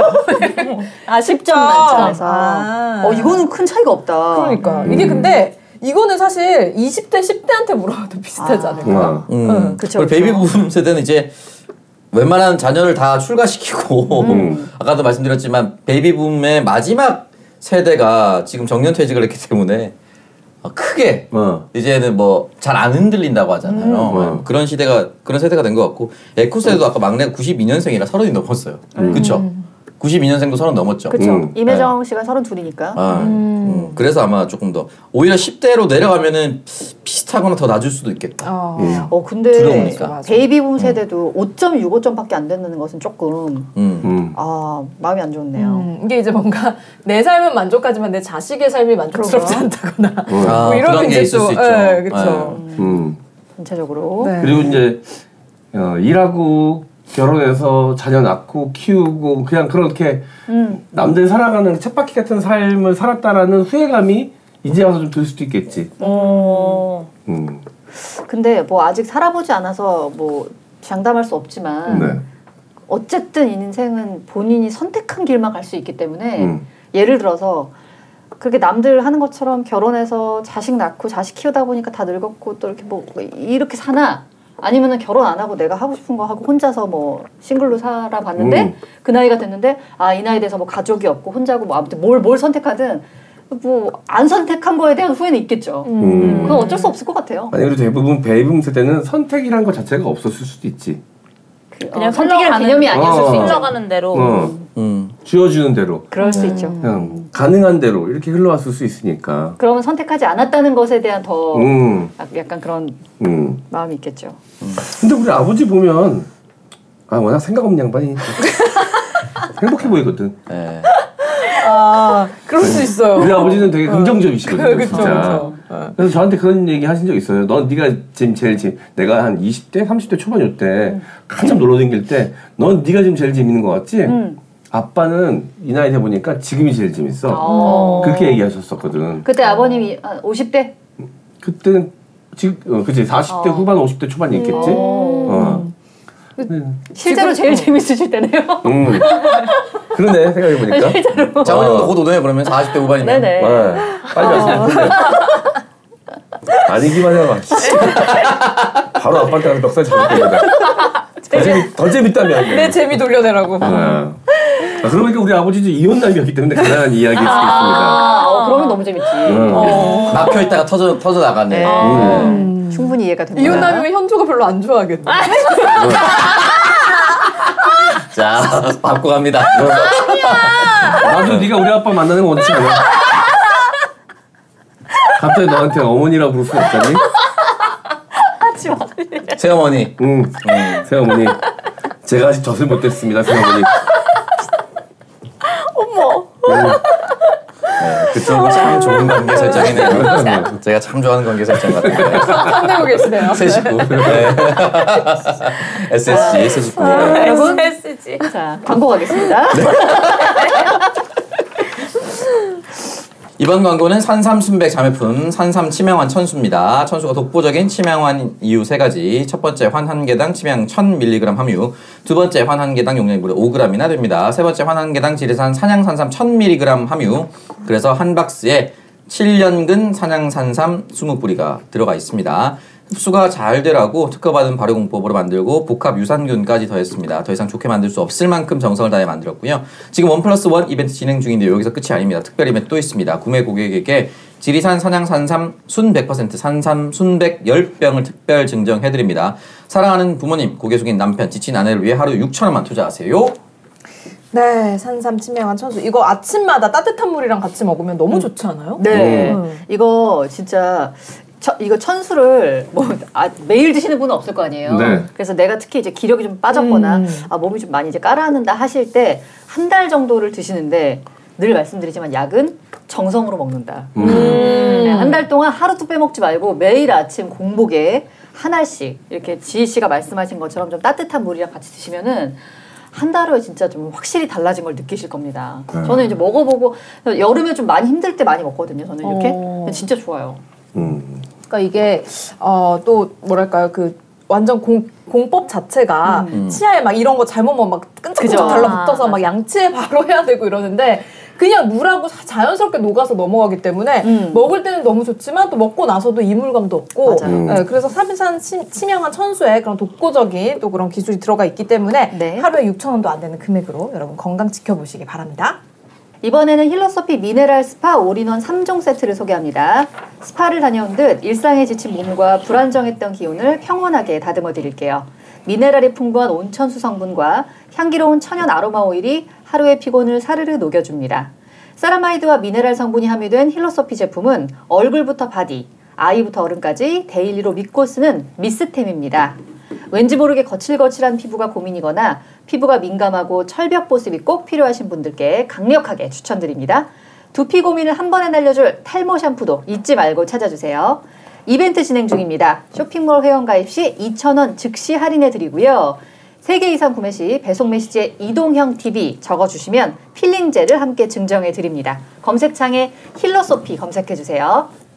Speaker 2: 10점 만점에서. 이거는 큰 차이가 없다.
Speaker 5: 그러니까. 이게 근데 이거는 사실 20대, 10대한테 물어봐도 비슷하지 않을까요?
Speaker 2: 그쵸.
Speaker 4: 베이비붐 세대는 이제 웬만한 자녀를 다 출가시키고 아까도 말씀드렸지만 베이비붐의 마지막 세대가 지금 정년퇴직을 했기 때문에 크게 이제는 뭐 잘 안 흔들린다고 하잖아요. 그런 세대가 된 것 같고 에코 세대도 아까 막내가 92년생이라 30이 넘었어요. 그렇죠? 92년생도 30 넘었죠.
Speaker 2: 그렇죠. 임혜정 씨가 32니까.
Speaker 4: 그래서 아마 조금 더 오히려 10대로 내려가면 비슷하거나 더 낮을 수도 있겠다.
Speaker 2: 근데
Speaker 4: 들어오니까.
Speaker 2: 베이비붐 세대도 5.65점밖에 안 된다는 것은 조금 마음이 안 좋네요.
Speaker 5: 이게 이제 뭔가 내 삶은 만족하지만 내 자식의 삶이 만족스럽지 않다거나 뭐 이런
Speaker 4: 그런 게 있을 수 있죠.
Speaker 5: 그렇죠.
Speaker 2: 전체적으로.
Speaker 5: 네.
Speaker 3: 그리고 이제 일하고 결혼해서 자녀 낳고 키우고 그냥 그렇게 남들 살아가는 쳇바퀴 같은 삶을 살았다라는 후회감이 이제 와서 좀 들 수도 있겠지.
Speaker 2: 근데 뭐 아직 살아보지 않아서 뭐 장담할 수 없지만 어쨌든 인생은 본인이 선택한 길만 갈 수 있기 때문에 예를 들어서 그렇게 남들 하는 것처럼 결혼해서 자식 낳고 자식 키우다 보니까 다 늙었고 또 이렇게 뭐 이렇게 사나 아니면은 결혼 안 하고 내가 하고 싶은 거 하고 혼자서 뭐 싱글로 살아봤는데 그 나이가 됐는데 이 나이 돼서 뭐 가족이 없고 혼자고 뭐 아무튼 뭘 선택하든 뭐 안 선택한 거에 대한 후회는 있겠죠. 그건 어쩔 수 없을 것 같아요.
Speaker 3: 아니 그리고 대부분 베이비붐 세대는 선택이란 것 자체가 없었을 수도 있지.
Speaker 2: 그냥 선택이라는 개념이 아니었을 수 있죠.
Speaker 1: 흘러가는 대로.
Speaker 3: 주어주는 대로.
Speaker 2: 그럴 수 있죠.
Speaker 3: 그냥 가능한 대로 이렇게 흘러왔을 수 있으니까.
Speaker 2: 그러면 선택하지 않았다는 것에 대한 더 약간 그런 마음이 있겠죠.
Speaker 3: 근데 우리 아버지 보면 워낙 생각 없는 양반이니까 행복해 보이거든.
Speaker 4: 네.
Speaker 5: 그럴 수 있어요.
Speaker 3: 우리 아버지는 되게 긍정적이시거든요.
Speaker 5: 그쵸,
Speaker 3: 진짜.
Speaker 5: 그쵸.
Speaker 3: 그래서 저한테 그런 얘기 하신 적 있어요. 네가 지금 내가 한 20대, 30대 초반 요때 한참 놀러 다닐 때 넌 네가 지금 제일 재밌는 것 같지? 아빠는 이 나이 돼 보니까 지금이 제일 재밌어. 그렇게 얘기하셨었거든.
Speaker 2: 그때 아버님이 50대?
Speaker 3: 그때는 지금 그치 40대 후반 50대 초반이 있겠지.
Speaker 2: 실제로 제일 재밌으실 때네요.
Speaker 3: 그러네 생각해보니까.
Speaker 4: 장원영도 곧 오네요. 그러면 40대 후반이면.
Speaker 2: 네네.
Speaker 3: 빨리 왔으면 아니기만 해봐. 바로 아빠한테 가서 멱살 잡을 겁니다. 더 재밌다며.
Speaker 5: 내 재미 돌려내라고.
Speaker 3: 그러니까 우리 아버지도 이혼남이었기 때문에 가능한 이야기일 수 있습니다.
Speaker 2: 그러면 너무 재밌지.
Speaker 4: 막혀 있다가 터져 나가네.
Speaker 2: 충분히 이해가 됩니다.
Speaker 5: 이혼남이면 현주가 별로 안 좋아하겠네.
Speaker 4: 자, 바꿔 갑니다.
Speaker 3: 나도 네가 우리 아빠 만나는 거 원치 않아. 갑자기 너한테 어머니라고 부를 수 없잖니?
Speaker 4: 새어머니.
Speaker 3: 새어머니. 제가 아직 젖을 못 댔습니다, 새어머니.
Speaker 1: 어머.
Speaker 4: 그쪽은 참 좋은 관계 설정이네요. 제가 참 좋아하는 관계 설정 같은데.
Speaker 5: 혼내고 계시네요.
Speaker 4: 새 식구. 네. SSG, 새 식구.
Speaker 2: 여러분,
Speaker 1: SSG.
Speaker 2: 자, 광고 가겠습니다.
Speaker 4: 이번 광고는 산삼 순백 자매품 산삼 치명환 천수입니다. 천수가 독보적인 치명환 이유 3가지. 첫 번째 환 한 개당 치명 1000mg 함유. 두 번째 환 한 개당 용량이 무려 5g이나 됩니다. 세 번째 환 한 개당 지리산 산양산삼 1000mg 함유. 그래서 한 박스에 7년근 산양산삼 20뿌리가 들어가 있습니다. 흡수가 잘 되라고 특허받은 발효공법으로 만들고 복합 유산균까지 더했습니다. 더 이상 좋게 만들 수 없을 만큼 정성을 다해 만들었고요. 지금 1+1 이벤트 진행 중인데 여기서 끝이 아닙니다. 특별 이벤트 또 있습니다. 구매 고객에게 지리산 산양산삼 순 100% 산삼 순백 10병을 특별 증정해드립니다. 사랑하는 부모님, 고개 숙인 남편, 지친 아내를 위해 하루 6,000원만 투자하세요.
Speaker 5: 네, 산삼 치명한 천수. 이거 아침마다 따뜻한 물이랑 같이 먹으면 너무 좋지 않아요?
Speaker 2: 네. 이거 진짜 이거 천수를 매일 드시는 분은 없을 거 아니에요.
Speaker 3: 네.
Speaker 2: 그래서 내가 특히 이제 기력이 좀 빠졌거나 몸이 좀 많이 이제 깔아앉는다 하실 때 한 달 정도를 드시는데 늘 말씀드리지만 약은 정성으로 먹는다. 네, 한 달 동안 하루도 빼먹지 말고 매일 아침 공복에 하나씩 이렇게 지희 씨가 말씀하신 것처럼 좀 따뜻한 물이랑 같이 드시면은 한 달 후에 진짜 좀 확실히 달라진 걸 느끼실 겁니다. 저는 이제 먹어보고 여름에 좀 많이 힘들 때 많이 먹거든요. 저는 이렇게 진짜 좋아요.
Speaker 5: 그러니까 이게 또 뭐랄까요 그 완전 공법 자체가 치아에 막 이런 거 잘못 먹으면 막 끈적끈적 달라붙어서 막 양치에 바로 해야 되고 이러는데 그냥 물하고 자연스럽게 녹아서 넘어가기 때문에 먹을 때는 너무 좋지만 또 먹고 나서도 이물감도 없고 네, 그래서 산삼 치명한 천수에 그런 독보적인 또 그런 기술이 들어가 있기 때문에
Speaker 2: 네.
Speaker 5: 하루에 6,000원도 안 되는 금액으로 여러분 건강 지켜보시기 바랍니다.
Speaker 2: 이번에는 힐로소피 미네랄 스파 올인원 3종 세트를 소개합니다. 스파를 다녀온 듯 일상에 지친 몸과 불안정했던 기운을 평온하게 다듬어 드릴게요. 미네랄이 풍부한 온천수 성분과 향기로운 천연 아로마 오일이 하루의 피곤을 사르르 녹여줍니다. 세라마이드와 미네랄 성분이 함유된 힐로소피 제품은 얼굴부터 바디, 아이부터 어른까지 데일리로 믿고 쓰는 미스템입니다. 왠지 모르게 거칠거칠한 피부가 고민이거나 피부가 민감하고 철벽 보습이 꼭 필요하신 분들께 강력하게 추천드립니다. 두피 고민을 한 번에 날려줄 탈모 샴푸도 잊지 말고 찾아주세요. 이벤트 진행 중입니다. 쇼핑몰 회원가입 시 2,000원 즉시 할인해드리고요. 3개 이상 구매 시 배송 메시지에 이동형 TV 적어주시면 필링젤을 함께 증정해드립니다. 검색창에 힐로소피 검색해주세요.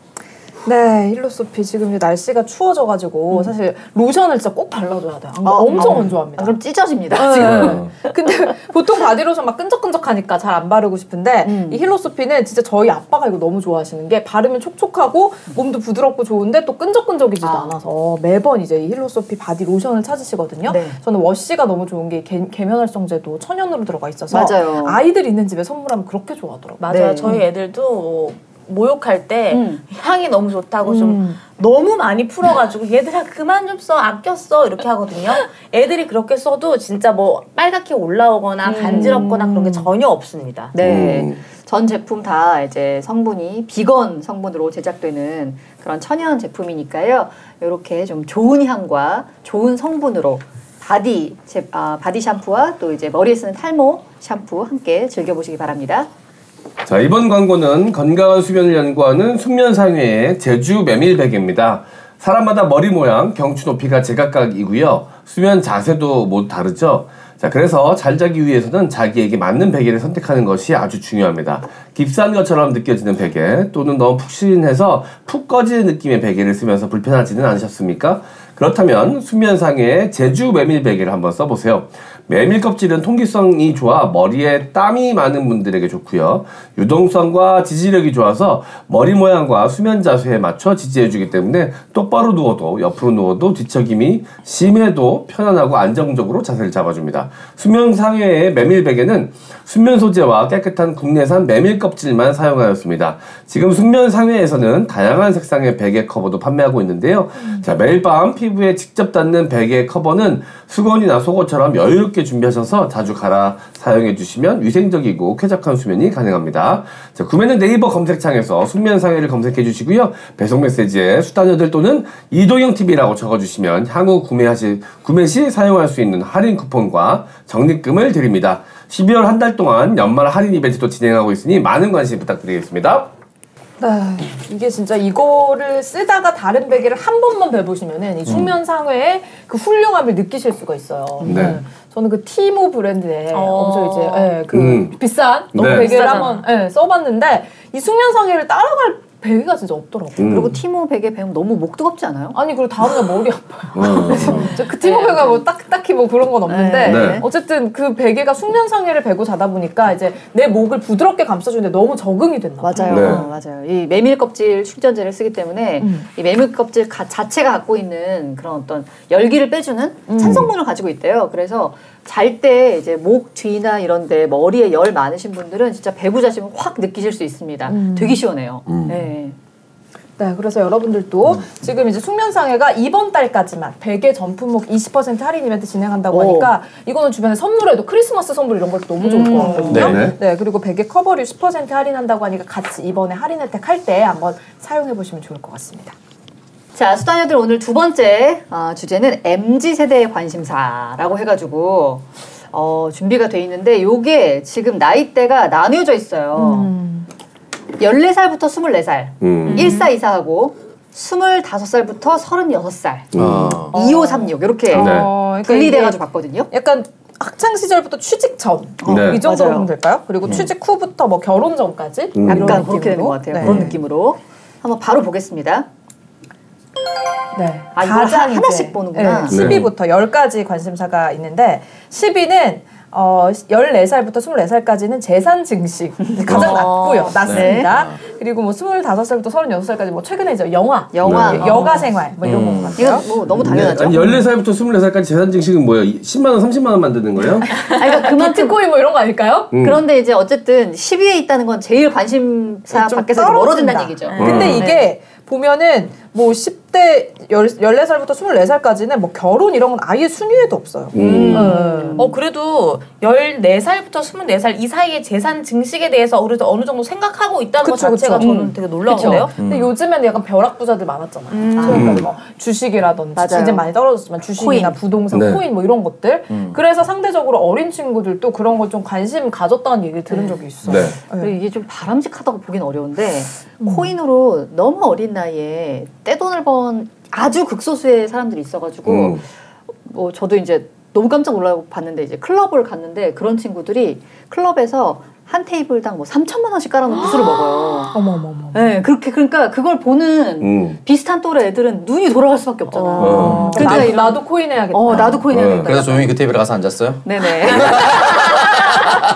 Speaker 5: 네, 힐로소피 지금 이제 날씨가 추워져가지고 사실 로션을 진짜 꼭 발라줘야 돼요. 엄청 건조합니다.
Speaker 2: 그럼 찢어집니다. 지금.
Speaker 5: 근데 보통 바디로션 막 끈적끈적하니까 잘 안 바르고 싶은데 이 힐로소피는 진짜 저희 아빠가 이거 너무 좋아하시는 게 바르면 촉촉하고 몸도 부드럽고 좋은데 또 끈적끈적이지도 않아서 매번 이제 이 힐로소피 바디 로션을 찾으시거든요. 네. 저는 워시가 너무 좋은 게 계면활성제도 천연으로 들어가 있어서
Speaker 2: 맞아요.
Speaker 5: 아이들 있는 집에 선물하면 그렇게 좋아하더라고요.
Speaker 1: 맞아요.
Speaker 2: 네.
Speaker 1: 저희 애들도 목욕할 때 향이 너무 좋다고 좀 너무 많이 풀어가지고 얘들아 그만 좀 써 아껴 써 이렇게 하거든요. 애들이 그렇게 써도 진짜 뭐 빨갛게 올라오거나 간지럽거나 그런 게 전혀 없습니다.
Speaker 2: 네. 전 제품 다 이제 성분이 비건 성분으로 제작되는 그런 천연 제품이니까요. 이렇게 좀 좋은 향과 좋은 성분으로 바디 샴푸와 또 이제 머리에 쓰는 탈모 샴푸 함께 즐겨보시기 바랍니다.
Speaker 3: 자, 이번 광고는 건강한 수면을 연구하는 숙면상회의 제주 메밀 베개입니다. 사람마다 머리 모양, 경추 높이가 제각각이고요. 수면 자세도 모두 다르죠. 자, 그래서 잘 자기 위해서는 자기에게 맞는 베개를 선택하는 것이 아주 중요합니다. 깁스한 것처럼 느껴지는 베개 또는 너무 푹신해서 푹 꺼지는 느낌의 베개를 쓰면서 불편하지는 않으셨습니까? 그렇다면 숙면상회의 제주 메밀 베개를 한번 써보세요. 메밀 껍질은 통기성이 좋아 머리에 땀이 많은 분들에게 좋고요. 유동성과 지지력이 좋아서 머리 모양과 수면 자세에 맞춰 지지해주기 때문에 똑바로 누워도 옆으로 누워도 뒤척임이 심해도 편안하고 안정적으로 자세를 잡아줍니다. 숙면상회의 메밀 베개는 순면 소재와 깨끗한 국내산 메밀 껍질만 사용하였습니다. 지금 숙면상회에서는 다양한 색상의 베개 커버도 판매하고 있는데요. 자, 매일 밤 피부에 직접 닿는 베개 커버는 수건이나 속옷처럼 여유롭게 준비하셔서 자주 갈아 사용해 주시면 위생적이고 쾌적한 수면이 가능합니다. 자, 구매는 네이버 검색창에서 숙면상회를 검색해 주시고요. 배송 메시지에 수다녀들 또는 이도영TV라고 적어주시면 향후 구매 시 사용할 수 있는 할인 쿠폰과 적립금을 드립니다. 12월 한 달 동안 연말 할인 이벤트도 진행하고 있으니 많은 관심 부탁드리겠습니다.
Speaker 5: 네, 이게 진짜 이거를 쓰다가 다른 베개를 한 번만 배보시면은 이 숙면상회의 그 훌륭함을 느끼실 수가 있어요.
Speaker 3: 네.
Speaker 5: 저는 그 티모 브랜드에 엄청 이제 그 비싼
Speaker 3: 네.
Speaker 5: 베개를 한번 써봤는데 이 숙면상회를 따라갈 베개가 진짜 없더라고요.
Speaker 2: 그리고 티모 베개 배우면 너무 목 뜨겁지 않아요?
Speaker 5: 아니 그리고 다음날 머리 아파요. 그 티모 베개가 뭐 딱히 뭐 그런 건 없는데
Speaker 3: 네.
Speaker 5: 어쨌든 그 베개가 숙면상회를 베고 자다 보니까 이제 내 목을 부드럽게 감싸주는데 너무 적응이 됐나 봐요.
Speaker 2: 맞아요.
Speaker 3: 네.
Speaker 2: 맞아요. 이 메밀 껍질 충전재를 쓰기 때문에 이 메밀 껍질 자체가 갖고 있는 그런 어떤 열기를 빼주는 찬성분을 가지고 있대요. 그래서 잘 때 이제 목 뒤나 이런 데 머리에 열 많으신 분들은 진짜 배부자심을 확 느끼실 수 있습니다. 되게 시원해요. 네.
Speaker 5: 네, 그래서 여러분들도 지금 이제 숙면상회가 이번 달까지만 베개 전품목 20% 할인 이벤트 진행한다고 하니까 이거는 주변에 선물에도 크리스마스 선물 이런 것도 너무 좋을 것 같거든요.
Speaker 3: 네네.
Speaker 5: 네, 그리고 베개 커버를 10% 할인한다고 하니까 같이 이번에 할인 혜택 할 때 한번 사용해 보시면 좋을 것 같습니다.
Speaker 2: 자, 수다녀들 오늘 두 번째 주제는 MZ세대의 관심사라고 해가지고 준비가 돼 있는데 요게 지금 나이대가 나뉘어져 있어요. 14살부터 24살 1424하고 25살부터 36살 2536 이렇게
Speaker 5: 그러니까
Speaker 2: 분리돼가지고 봤거든요.
Speaker 5: 약간 학창 시절부터 취직 전
Speaker 3: 네.
Speaker 5: 이 정도로
Speaker 2: 맞아요.
Speaker 5: 보면 될까요? 그리고 취직 후부터 뭐 결혼 전까지
Speaker 2: 약간 그렇게 되는 것 같아요.
Speaker 5: 네.
Speaker 2: 그런 느낌으로 한번 바로 보겠습니다.
Speaker 5: 네.
Speaker 2: 아, 이걸
Speaker 5: 가장
Speaker 2: 하나씩
Speaker 5: 이제,
Speaker 2: 보는구나.
Speaker 5: 10위부터 10가지 관심사가 있는데 10위는 14살부터 24살까지는 재산 증식 가장 낮습니다. 그리고 뭐 25살부터 36살까지 뭐 최근에 이제 영화, 여가 생활 뭐 이런 거 같아요.
Speaker 2: 이거 뭐 너무 당연하죠.
Speaker 3: 아니, 14살부터 24살까지 재산 증식은 뭐예요? 10만 원, 30만 원 만드는 거예요?
Speaker 2: 그러니까 그만큼
Speaker 5: 비트코인 뭐 이런 거 아닐까요?
Speaker 2: 그런데 이제 어쨌든 10위에 있다는 건 제일 관심사
Speaker 5: 좀
Speaker 2: 밖에서
Speaker 5: 떨어진다.
Speaker 2: 멀어진다는 얘기죠.
Speaker 5: 근데 이게 보면은 뭐 10대 14살부터 24살까지는 뭐 결혼 이런 건 아예 순위에도 없어요.
Speaker 1: 그래도 14살부터 24살 이 사이에 재산 증식에 대해서 어느 정도 생각하고 있다는 것 자체가 저는 되게 놀라운데요.
Speaker 5: 근데 요즘에는 약간 벼락부자들 많았잖아요. 그러니까 뭐 주식이라든지
Speaker 2: 맞아요.
Speaker 5: 이제 많이 떨어졌지만 주식이나
Speaker 2: 코인.
Speaker 5: 부동산,
Speaker 3: 네.
Speaker 5: 코인 뭐 이런 것들. 그래서 상대적으로 어린 친구들도 그런 걸 좀 관심 가졌다는 얘기를 들은 적이 있어요.
Speaker 3: 네.
Speaker 2: 그리고 이게 좀 바람직하다고 보긴 어려운데 코인으로 너무 어린 나이에 떼돈을 번 아주 극소수의 사람들이 있어가지고 뭐 저도 이제 너무 깜짝 놀라고 봤는데 이제 클럽을 갔는데 그런 친구들이 클럽에서 한 테이블당 뭐 3천만 원씩 깔아놓고 술을 먹어요.
Speaker 5: 어머머머.
Speaker 2: 네, 그러니까 그걸 보는 비슷한 또래 애들은 눈이 돌아갈 수밖에 없잖아.
Speaker 5: 그러니까 나도 코인 해야겠다.
Speaker 2: 나도 코인 해야겠다.
Speaker 4: 그래서 조용히 그 테이블에 가서 앉았어요?
Speaker 2: 네네.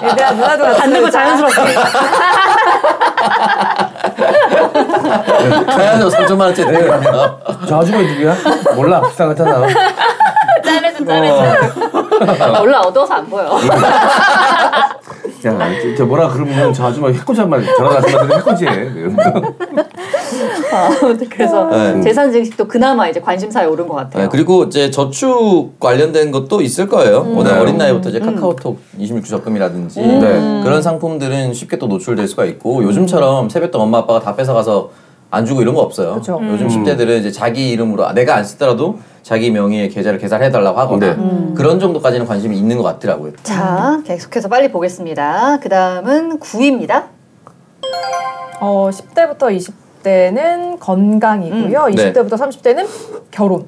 Speaker 5: 얘들아 누나도
Speaker 2: 앉는 거 자연스럽게.
Speaker 4: 가야죠. 3천만 원짜리 테이블이면.
Speaker 3: 저 아줌마 누구야? 몰라. 비싼 거잖아.
Speaker 2: 짠해줘. 몰라, 어두워서 안 보여.
Speaker 3: 야, 저 뭐라 그러면 저 아줌마 해코지 한 마디, 저런 아줌마들은 해코지해.
Speaker 2: 그래서 재산 증식도 그나마 이제 관심사에 오른 것 같아요.
Speaker 4: 네, 그리고 이제 저축 관련된 것도 있을 거예요. 워낙 어린 나이부터 이제 카카오톡 26주 적금이라든지 그런 상품들은 쉽게 또 노출될 수가 있고 요즘처럼 세뱃돈 엄마 아빠가 다 뺏어가서 안 주고 이런 거 없어요.
Speaker 5: 그쵸.
Speaker 4: 요즘 10대들은 이제 자기 이름으로 내가 안 쓰더라도 자기 명의의 계좌를 개설해달라고 하거나 그런 정도까지는 관심이 있는 것 같더라고요.
Speaker 2: 자, 계속해서 빨리 보겠습니다. 그 다음은 9위입니다.
Speaker 5: 10대부터 20대는 건강이고요. 20대부터 30대는 결혼.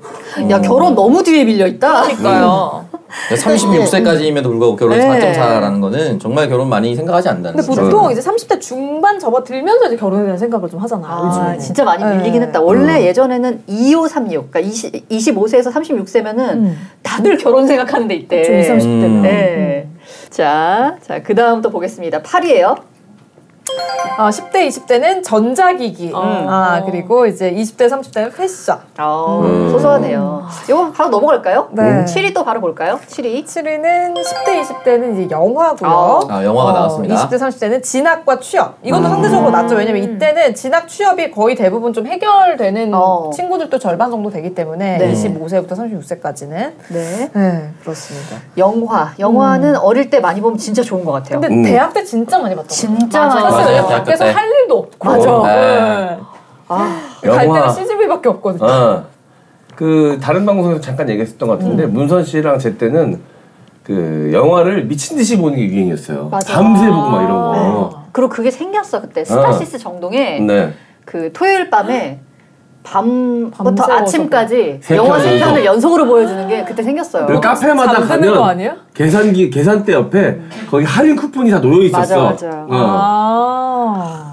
Speaker 2: 야, 결혼 너무 뒤에 밀려 있다.
Speaker 1: 그러니까요.
Speaker 4: 36세까지임에도 불구하고 결혼 4.4라는 거는 정말 결혼 많이 생각하지 않는다는
Speaker 5: 근데
Speaker 4: 거죠.
Speaker 5: 보통 이제 30대 중반 접어들면서 이제 결혼에 대한 생각을 좀 하잖아. 요즘에는.
Speaker 2: 진짜 많이 밀리긴 했다. 원래 예전에는 2536, 그러니까 25세에서 36세면은 다들 결혼 생각하는 데 있대.
Speaker 5: 20, 30대면.
Speaker 2: 네. 자, 그 다음 또 보겠습니다. 8위에요.
Speaker 5: 10대, 20대는 전자기기. 그리고 이제 20대, 30대는 패션.
Speaker 2: 소소하네요. 이거 바로 넘어갈까요?
Speaker 5: 네.
Speaker 2: 7위 또 바로 볼까요? 7위.
Speaker 5: 7위는 10대, 20대는 이제 영화고요.
Speaker 4: 영화가 나왔습니다.
Speaker 5: 20대, 30대는 진학과 취업. 이것도 상대적으로 낮죠. 왜냐면 이때는 진학, 취업이 거의 대부분 좀 해결되는 친구들도 절반 정도 되기 때문에 25세부터 36세까지는. 네, 그렇습니다.
Speaker 2: 영화는 어릴 때 많이 보면 진짜 좋은 것 같아요.
Speaker 5: 근데 대학 때 진짜 많이 봤던
Speaker 2: 진짜 많이
Speaker 5: 봤어요.
Speaker 4: 맞아요.
Speaker 5: 밖에서
Speaker 4: 대학교 때.
Speaker 5: 할 일도 없고.
Speaker 4: 네.
Speaker 5: 갈 때는 CGV밖에 없거든요.
Speaker 3: 그 다른 방송에서 잠깐 얘기했었던 것 같은데 문선 씨랑 제 때는 그 영화를 미친 듯이 보는 게 유행이었어요.
Speaker 2: 맞아.
Speaker 3: 밤새 보고 막 이런 거.
Speaker 2: 그리고 그게 생겼어 그때 스타시스 정동에
Speaker 3: 네.
Speaker 2: 그 토요일 밤에 밤부터
Speaker 5: 밤새워서
Speaker 2: 아침까지
Speaker 3: 세
Speaker 2: 영화
Speaker 3: 편
Speaker 2: 세 편을
Speaker 3: 연속.
Speaker 2: 연속으로 보여주는 게 그때 생겼어요.
Speaker 3: 그 카페마다
Speaker 5: 잠드는 거
Speaker 3: 가면
Speaker 5: 아니에요?
Speaker 3: 계산대 옆에 거기 할인 쿠폰이 다 놓여 있었어.
Speaker 2: 맞아.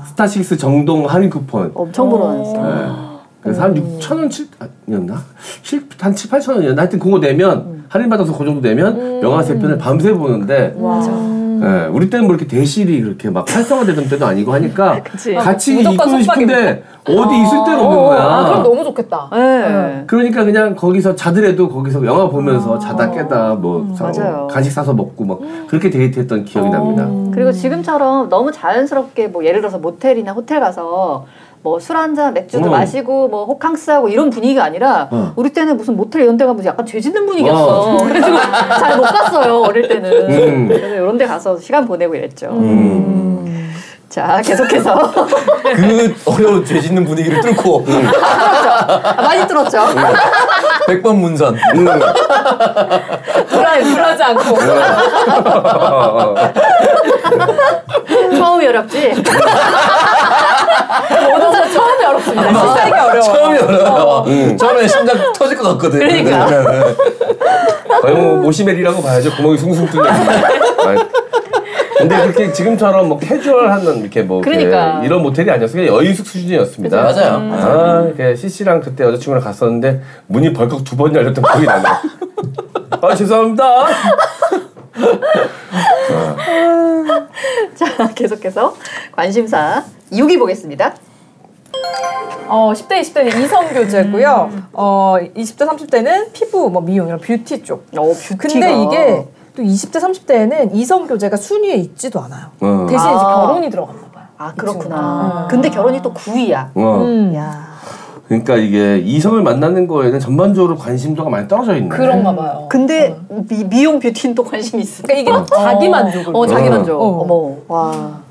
Speaker 3: 스타식스 정동 할인 쿠폰.
Speaker 2: 엄청 불어났어.
Speaker 3: 네. 그래서 한 6,000원이었나? 한 7, 8,000원이었나? 하여튼 그거 내면 할인받아서 그 정도 내면 영화 세 편을 밤새 보는데
Speaker 2: 맞아.
Speaker 3: 네, 우리 때는 뭐 이렇게 대실이 그렇게 막 활성화되던 때도 아니고 하니까 같이
Speaker 5: 무조건
Speaker 3: 있고 싶은데 어디 있을 데가 없는 거야.
Speaker 5: 그럼 너무 좋겠다.
Speaker 2: 네.
Speaker 3: 그러니까 그냥 거기서 자더라도 거기서 영화 보면서 자다 깨다 뭐
Speaker 2: 맞아요.
Speaker 3: 간식 사서 먹고 막 그렇게 데이트했던 기억이 납니다.
Speaker 2: 그리고 지금처럼 너무 자연스럽게 뭐 예를 들어서 모텔이나 호텔 가서 뭐 술 한잔 맥주도 마시고 뭐 호캉스하고 이런 분위기가 아니라 우리 때는 무슨 모텔 이런 데 가면 약간 죄 짓는 분위기였어. 그래가지고 잘 못 갔어요 어릴 때는. 그래서 이런 데 가서 시간 보내고 이랬죠. 자 계속해서
Speaker 4: 그 어려운 죄 짓는 분위기를 뚫고
Speaker 2: 많이 들었죠.
Speaker 4: 100번 문선.
Speaker 5: 불하지 않고.
Speaker 2: 처음이 어렵지.
Speaker 5: 오늘 처음이 어렵습니다. 시작이 어려워.
Speaker 4: 처음이 어려워. 처음에 심장 터질 것 같거든.
Speaker 2: 그러니까.
Speaker 3: 거의 뭐 모시멜이라고 봐야죠. 구멍이 숭숭 뚫려. 근데 그렇게 지금처럼 뭐 캐주얼한 이렇게 뭐
Speaker 2: 그러니까.
Speaker 3: 이런 모텔이 아니었어요. 그냥 여인숙 수준이었습니다.
Speaker 4: 맞아요.
Speaker 3: 이렇게 CC랑 그때 여자친구랑 갔었는데 문이 벌컥 2번 열렸던 기억이 나네요. 죄송합니다.
Speaker 2: 자 계속해서 관심사 6위 보겠습니다.
Speaker 5: 10대, 20대는 이성교제고요. 20대, 30대는 피부, 뭐 미용, 이런 뷰티 쪽.
Speaker 2: 뷰티가.
Speaker 5: 근데 이게 또 20대, 30대에는 이성교제가 순위에 있지도 않아요. 대신 이제 결혼이 들어갔나 봐요.
Speaker 2: 아 그렇구나. 근데 결혼이 또 9위야.
Speaker 5: 야.
Speaker 3: 그러니까 이게 이성을 만나는 거에는 전반적으로 관심도가 많이 떨어져 있네.
Speaker 5: 그런가 봐요.
Speaker 2: 근데 미용 뷰티는 또 관심이 있어.
Speaker 5: 그러니까 이게 자기 만족을.
Speaker 2: 자기 만족. 어머. 와.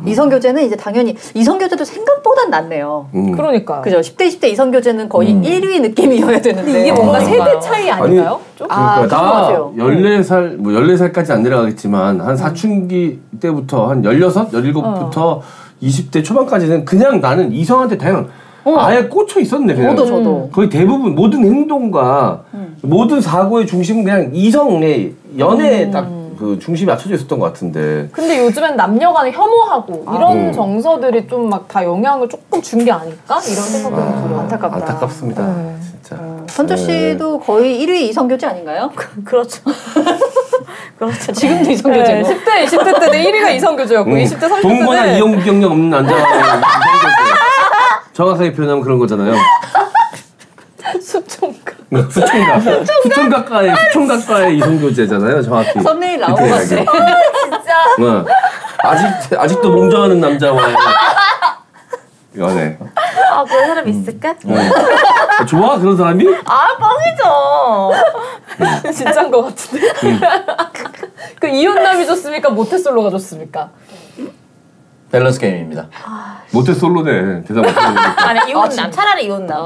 Speaker 2: 이성교제는 이제 당연히 이성교제도 생각보단 낫네요.
Speaker 5: 그러니까.
Speaker 2: 그죠? 10대, 20대 이성교제는 거의 1위 느낌이어야 되는데.
Speaker 5: 근데 이게 뭔가
Speaker 2: 그러니까.
Speaker 5: 세대 차이 아닌가요? 좀?
Speaker 3: 그러니까
Speaker 2: 그런 것 같아요.
Speaker 3: 14살, 뭐 14살까지 안 내려가겠지만 한 사춘기 때부터 한 16, 17부터 20대 초반까지는 그냥 나는 이성한테 그냥 아예 꽂혀 있었네. 그냥.
Speaker 2: 저도.
Speaker 3: 거의 대부분 모든 행동과 모든 사고의 중심은 그냥 이성의 연애에 딱 그 중심이 맞춰져 있었던 것 같은데.
Speaker 5: 근데 요즘엔 남녀간에 혐오하고 이런 정서들이 좀 막 다 영향을 조금 준 게 아닐까? 이런 생각이 들어요.
Speaker 2: 안타깝다.
Speaker 3: 안타깝습니다. 진짜.
Speaker 2: 선조 씨도 거의 1위 이성교제 아닌가요?
Speaker 1: 그렇죠.
Speaker 2: 그렇죠. 지금도 이성교제고.
Speaker 5: 10대, 20대 때는 1위가 이성교제였고 20대, 30대
Speaker 3: 동거나
Speaker 5: 때는
Speaker 3: 이용 경력 없는 남자가 정확하게 표현하면 그런 거잖아요. 수총각과의 이성교제잖아요, 정확히.
Speaker 2: 썸네일 나온 것 같아.
Speaker 5: 진짜.
Speaker 3: 아직도 몽정하는 남자와의 연애.
Speaker 1: 그런 사람 있을까?
Speaker 3: 좋아 그런 사람이?
Speaker 1: 뻥이죠.
Speaker 5: 진짜인 것 같은데. 그 이혼남이 좋습니까? 모태솔로가 좋습니까?
Speaker 4: 밸런스 게임입니다.
Speaker 3: 모태솔로네. 대답 못하니까.
Speaker 1: 아니 이혼남. 차라리 이혼남.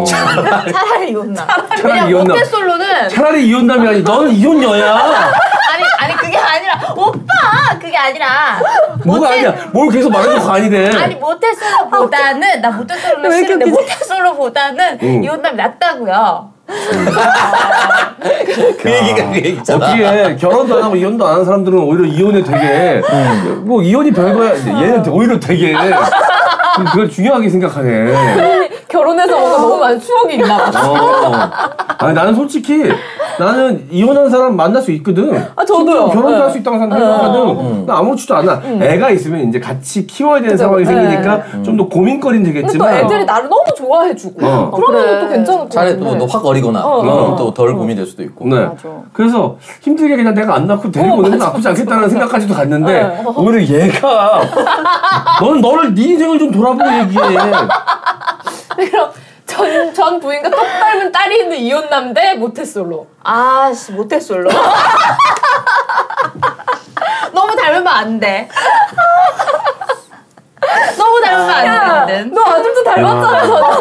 Speaker 1: 차라리 이혼남.
Speaker 3: 차라리 이혼남.
Speaker 1: 모태솔로는
Speaker 3: 차라리 이혼남이 아니 너는 이혼녀야.
Speaker 1: 아니 그게 아니라 오빠 그게 아니라
Speaker 3: 뭐가 아니야? 뭘 계속 말해도 아니래.
Speaker 1: 아니 모태솔로보다는 나 모태솔로는 싫은데 모태솔로보다는 이혼남이 낫다고요.
Speaker 4: 그 얘기가 그 얘기잖아.
Speaker 3: 어떻게 결혼도 안 하고 이혼도 안 하는 사람들은 오히려 이혼에 되게 뭐 이혼이 별거야. 얘는 오히려 되게 그걸 중요하게 생각하네.
Speaker 5: 결혼해서 뭔가 너무 많은 추억이 있나 봐.
Speaker 3: 아니 나는 솔직히 나는 이혼한 사람 만날 수 있거든.
Speaker 5: 아 저도요.
Speaker 3: 결혼도 할 수 있다고 생각하거든. 나 아무렇지도 않아. 애가 있으면 이제 같이 키워야 되는 상황이 생기니까 좀 더 고민거리는
Speaker 5: 근데 또
Speaker 3: 되겠지만.
Speaker 5: 애들이 나를 너무 좋아해주고 그러면 또 괜찮을 것
Speaker 4: 차라리
Speaker 5: 같은데.
Speaker 4: 또 확 어리거나 그러면 또 덜 고민될 수도 있고.
Speaker 3: 네. 그래서 힘들게 그냥 내가 안 낳고 데리고 오는 건 나쁘지 않겠다는 생각까지도 갔는데 오히려 얘가 너는 네 인생을 좀 돌아보고 얘기해.
Speaker 5: 그럼 전 부인과 똑 닮은 딸이 있는 이혼남 대 모태솔로.
Speaker 1: 아씨 모태솔로. 너무 닮으면 안 돼. 너무 닮으면 안 되거든.
Speaker 5: 너 아들도 닮았잖아.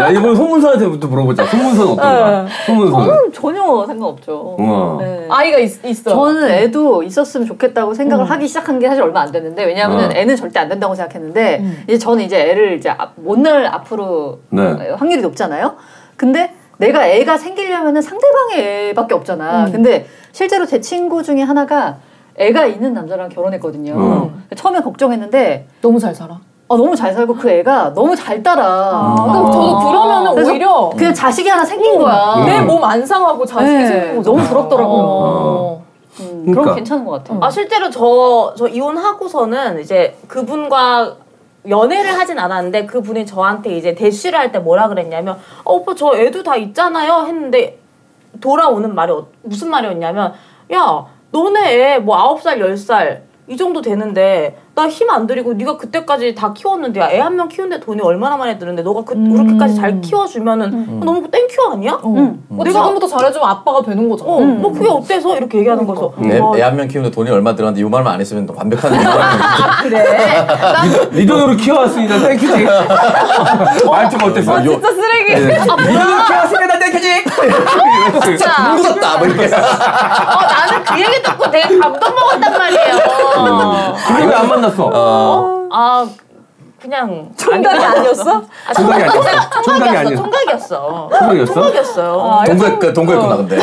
Speaker 3: 야 이번 송문서한테부터 물어보자. 송문서는 어떤가? 송문서는
Speaker 2: 전혀 상관없죠. 네.
Speaker 5: 아이가 있어.
Speaker 2: 저는 애도 있었으면 좋겠다고 생각을 하기 시작한 게 사실 얼마 안 됐는데 왜냐하면 애는 절대 안 된다고 생각했는데 이제 저는 이제 애를 이제 못 낳을 앞으로 확률이 높잖아요. 근데 내가 애가 생기려면은 상대방의 애밖에 없잖아. 근데 실제로 제 친구 중에 하나가 애가 있는 남자랑 결혼했거든요. 처음에 걱정했는데
Speaker 5: 너무 잘 살아.
Speaker 2: 너무 잘 살고 그 애가 너무 잘 따라.
Speaker 5: 그러니까 저도 그러면은 오히려
Speaker 2: 그냥 자식이 하나 생긴 거야.
Speaker 5: 내 몸 안 상하고 자식이 생긴 거
Speaker 2: 너무 부럽더라고요.
Speaker 3: 그러니까.
Speaker 2: 그럼 괜찮은 것 같아요.
Speaker 1: 아 실제로 저 이혼하고서는 이제 그분과 연애를 하진 않았는데 그분이 저한테 이제 대쉬를 할 때 뭐라 그랬냐면 오빠 저 애도 다 있잖아요 했는데 돌아오는 말이 무슨 말이었냐면 야 너네 애 뭐 9살 10살 이 정도 되는데 나 힘 안 들이고 네가 그때까지 다 키웠는데 애 한 명 키우는데 돈이 얼마나 많이 드는데 너가 그렇게까지 잘 키워주면은 너무 땡큐 아니야?
Speaker 5: 내가 지금부터 잘해주면 아빠가 되는 거잖아.
Speaker 1: 뭐 그게 어때서? 이렇게 얘기하는 거죠.
Speaker 4: 애 한 명 키우는데 돈이 얼마 들었는데 이 말만 안 했으면 또 완벽한
Speaker 1: 아 그래?
Speaker 3: 네 돈으로 키워왔으니까 땡큐지. 말투가 어땠어?
Speaker 5: 진짜 쓰레기.
Speaker 3: 네 돈으로 키워왔으니까 땡큐지.
Speaker 1: 진짜
Speaker 4: 묻었다 뭐 이렇게.
Speaker 1: 나는 그 얘기 듣고 되게 감동 먹었단 말이에요.
Speaker 3: 근데 왜 안 만났어?
Speaker 1: 그냥
Speaker 5: 총각이 아니었어?
Speaker 3: 총각이 아니었어. 총각이 아니었어.
Speaker 1: 총각이었어.
Speaker 3: 총각이었어?
Speaker 1: 총각이었어요.
Speaker 4: 동거였구나 근데.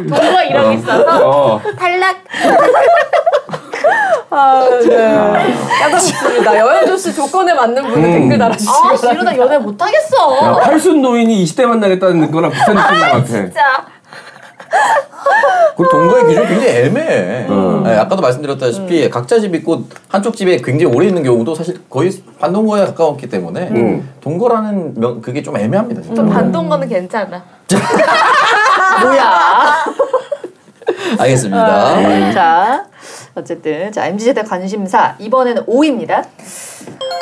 Speaker 1: 동거 이력이 있어서 탈락.
Speaker 5: 네. 까다롭습니다. 여현조 씨 조건에 맞는 분들 댓글 달아주시고.
Speaker 1: 이러다 연애 못하겠어.
Speaker 3: 팔순 노인이 20대 만나겠다는 거랑 비슷한 느낌인 것 같아.
Speaker 1: 진짜.
Speaker 4: 그리고 동거의 기준이 굉장히 애매해. 네, 아까도 말씀드렸다시피 각자 집 있고 한쪽 집에 굉장히 오래 있는 경우도 사실 거의 반동거에 가까웠기 때문에 동거라는 그게 좀 애매합니다.
Speaker 1: 좀 반동거는 괜찮아.
Speaker 2: 뭐야?
Speaker 4: 알겠습니다.
Speaker 2: 자, 어쨌든 자 MZ세대 관심사 이번에는 5위입니다.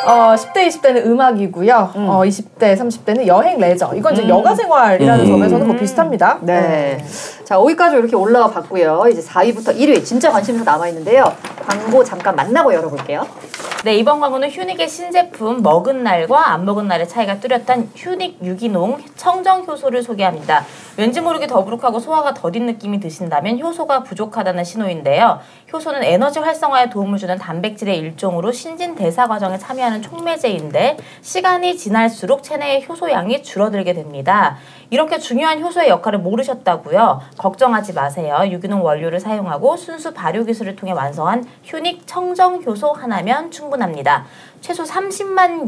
Speaker 5: 10대, 20대는 음악이고요. 20대, 30대는 여행, 레저. 이건 이제 여가 생활이라는 점에서는 뭐 비슷합니다.
Speaker 2: 네. 자, 5위까지 이렇게 올라와 봤고요. 이제 4위부터 1위 진짜 관심사 남아 있는데요. 광고 잠깐 만나고 열어볼게요.
Speaker 1: 네, 이번 광고는 휴닉의 신제품 먹은 날과 안 먹은 날의 차이가 뚜렷한 휴닉 유기농 청정 효소를 소개합니다. 왠지 모르게 더부룩하고 소화가 더딘 느낌이 드신다면 효소가 부족하다는 신호인데요. 효소는 에너지 활성화에 도움을 주는 단백질의 일종으로 신진대사 과정에 참여하는 촉매제인데 시간이 지날수록 체내의 효소량이 줄어들게 됩니다. 이렇게 중요한 효소의 역할을 모르셨다고요? 걱정하지 마세요. 유기농 원료를 사용하고 순수 발효 기술을 통해 완성한 휴닉 청정 효소 하나면 충분합니다. 최소 30만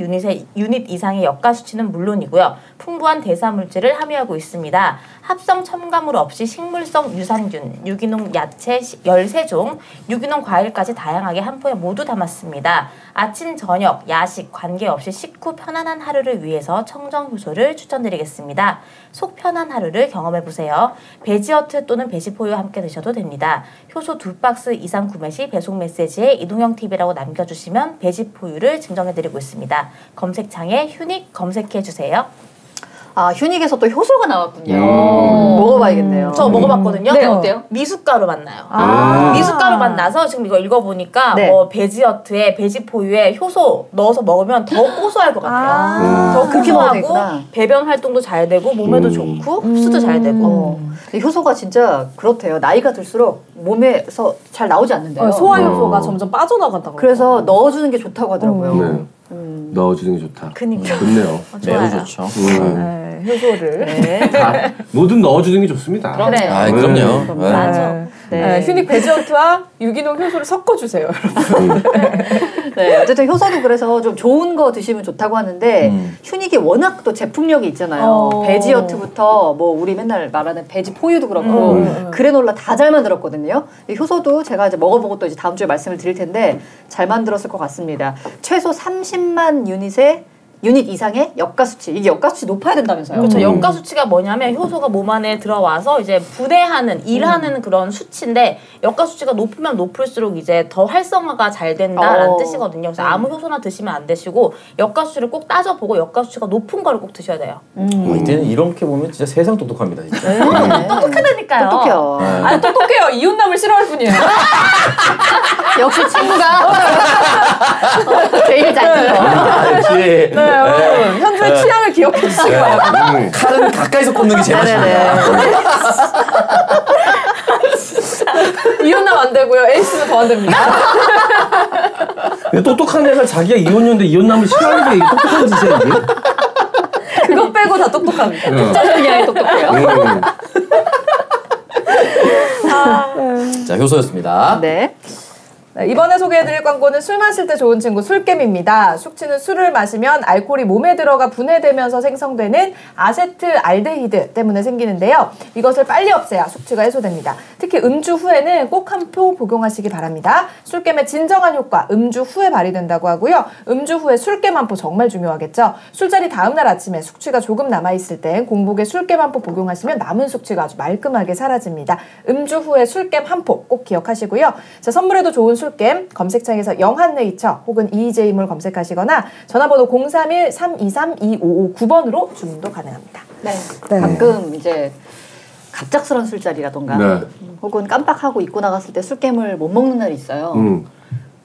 Speaker 1: 유닛 이상의 역가 수치는 물론이고요. 풍부한 대사 물질을 함유하고 있습니다. 합성 첨가물 없이 식물성 유산균, 유기농 야채 13종, 유기농 과일까지 다양하게 한 포에 모두 담았습니다. 아침, 저녁, 야식 관계없이 식후 편안한 하루를 위해서 청정 효소를 추천드리겠습니다. 속 편한 하루를 경험해보세요. 베지어트 또는 베지포유와 함께 드셔도 됩니다. 효소 2박스 이상 구매 시 배송 메시지에 이동형TV라고 남겨주시면 베지포유를 증정해드리고 있습니다. 검색창에 휴닉 검색해주세요.
Speaker 2: 아, 휴닉에서 또 효소가 나왔군요. 먹어봐야겠네요.
Speaker 1: 저 먹어봤거든요.
Speaker 2: 네, 어때요?
Speaker 1: 미숫가루 맛 나요. 미숫가루 맛 나서 지금 이거 읽어보니까
Speaker 2: 네.
Speaker 1: 뭐 베지어트에 베지포유에 효소 넣어서 먹으면 더 고소할 것 같아요. 더
Speaker 2: 그렇게 먹어도
Speaker 1: 고소하고
Speaker 2: 되구나.
Speaker 1: 배변 활동도 잘 되고 몸에도 좋고 흡수도 잘 되고.
Speaker 2: 근데 효소가 진짜 그렇대요. 나이가 들수록 몸에서 잘 나오지 않는데요.
Speaker 5: 소화 효소가 점점 빠져나간다고.
Speaker 2: 그래서 넣어주는 게 좋다고 하더라고요.
Speaker 3: 네. 넣어주는 게 좋다.
Speaker 1: 그니까.
Speaker 3: 좋네요.
Speaker 4: 매우 좋죠.
Speaker 5: 네, 효소를.
Speaker 2: 네.
Speaker 3: 다 뭐든 넣어주는 게 좋습니다.
Speaker 1: 그래.
Speaker 4: 아, 그럼요. 네.
Speaker 1: 맞아.
Speaker 2: 네.
Speaker 5: 휴닉 베지어트와 유기농 효소를 섞어주세요, 여러분.
Speaker 2: 네, 어쨌든 효소도 그래서 좀 좋은 거 드시면 좋다고 하는데 휴닉이 워낙 또 제품력이 있잖아요. 베지어트부터 뭐 우리 맨날 말하는 베지 포유도 그렇고 그래놀라 다 잘 만들었거든요. 효소도 제가 이제 먹어보고 또 이제 다음 주에 말씀을 드릴 텐데 잘 만들었을 것 같습니다. 최소 30만 유닛 이상의 역가 수치. 이게 역가 수치 높아야 된다면서요?
Speaker 1: 그렇죠. 역가 수치가 뭐냐면 효소가 몸 안에 들어와서 이제 분해하는 일하는 그런 수치인데 역가 수치가 높으면 높을수록 이제 더 활성화가 잘 된다라는 뜻이거든요. 그래서 아무 효소나 드시면 안 되시고 역가 수치를 꼭 따져보고 역가 수치가 높은 거를 꼭 드셔야 돼요.
Speaker 4: 이때는 이렇게 보면 진짜 세상 똑똑합니다. 진짜.
Speaker 1: 똑똑하다니까요.
Speaker 2: 똑똑해요.
Speaker 5: 아, 똑똑해요. 이웃남을 싫어할 뿐이에요.
Speaker 2: 역시 친구가 제일 잘 들어.
Speaker 4: 역시.
Speaker 5: 네, 여러분. 현주의 취향을 기억해 주시기 바랍니다.
Speaker 4: 칼은 가까이서 꽂는 게 제일 맛있습니다.
Speaker 5: 이웃남 안 되고요. 에이스는 더 안 됩니다.
Speaker 3: 근데 똑똑한 애가 자기가 이혼녀인데 이혼남을 싫어하는 게 이게 똑똑한 짓이야 이게?
Speaker 5: 그것 빼고 다 똑똑합니다.
Speaker 2: 그냥 똑똑해요.
Speaker 4: 자, 효소였습니다.
Speaker 2: 네.
Speaker 5: 네, 이번에 소개해드릴 광고는 술 마실 때 좋은 친구 술겜입니다. 숙취는 술을 마시면 알코올이 몸에 들어가 분해되면서 생성되는 아세트알데히드 때문에 생기는데요. 이것을 빨리 없애야 숙취가 해소됩니다. 특히 음주 후에는 꼭 한 포 복용하시기 바랍니다. 술겜의 진정한 효과, 음주 후에 발휘된다고 하고요. 음주 후에 술겜 한 포 정말 중요하겠죠. 술자리 다음날 아침에 숙취가 조금 남아있을 땐 공복에 술겜 한 포 복용하시면 남은 숙취가 아주 말끔하게 사라집니다. 음주 후에 술겜 한 포 꼭 기억하시고요. 자, 선물에도 좋은 술겜 검색창에서 영한네이처 혹은 EJ몰 검색하시거나 전화번호 031-323-2559번으로 주문도 가능합니다.
Speaker 2: 네. 가끔 이제 갑작스런 술자리라던가
Speaker 3: 네.
Speaker 2: 혹은 깜빡하고 입고 나갔을 때 술겜을 못 먹는 날이 있어요.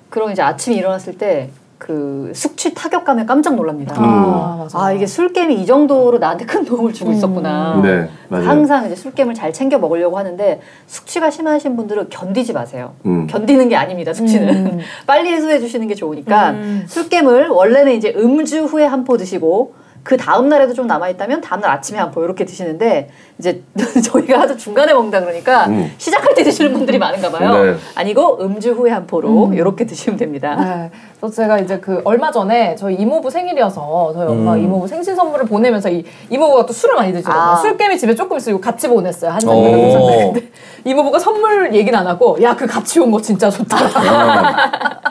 Speaker 2: 그럼 이제 아침에 일어났을 때 그 숙취 타격감에 깜짝 놀랍니다. 아, 이게 술겜이 이 정도로 나한테 큰 도움을 주고 있었구나.
Speaker 3: 네, 맞아요.
Speaker 2: 항상 이제 술겜을 잘 챙겨 먹으려고 하는데 숙취가 심하신 분들은 견디지 마세요. 견디는 게 아닙니다. 숙취는 빨리 해소해 주시는 게 좋으니까 술겜을 원래는 이제 음주 후에 한 포 드시고 그 다음 날에도 좀 남아있다면 다음날 아침에 한 포 이렇게 드시는데 이제 저희가 하도 중간에 먹는다 그러니까 시작할 때 드시는 분들이 많은가 봐요.
Speaker 3: 네.
Speaker 2: 아니고 음주 후에 한 포로 이렇게 드시면 됩니다.
Speaker 5: 네. 그래서 제가 이제 그 얼마 전에 저희 이모부 생일이어서 저희 엄마 이모부 생신 선물을 보내면서 이모부가 또 술을 많이 드시거든요. 술겜이 집에 조금 있으고 같이 보냈어요. 한 잔 근데 이모부가 선물 얘기는 안 하고 야, 그 같이 온 거 진짜 좋더라.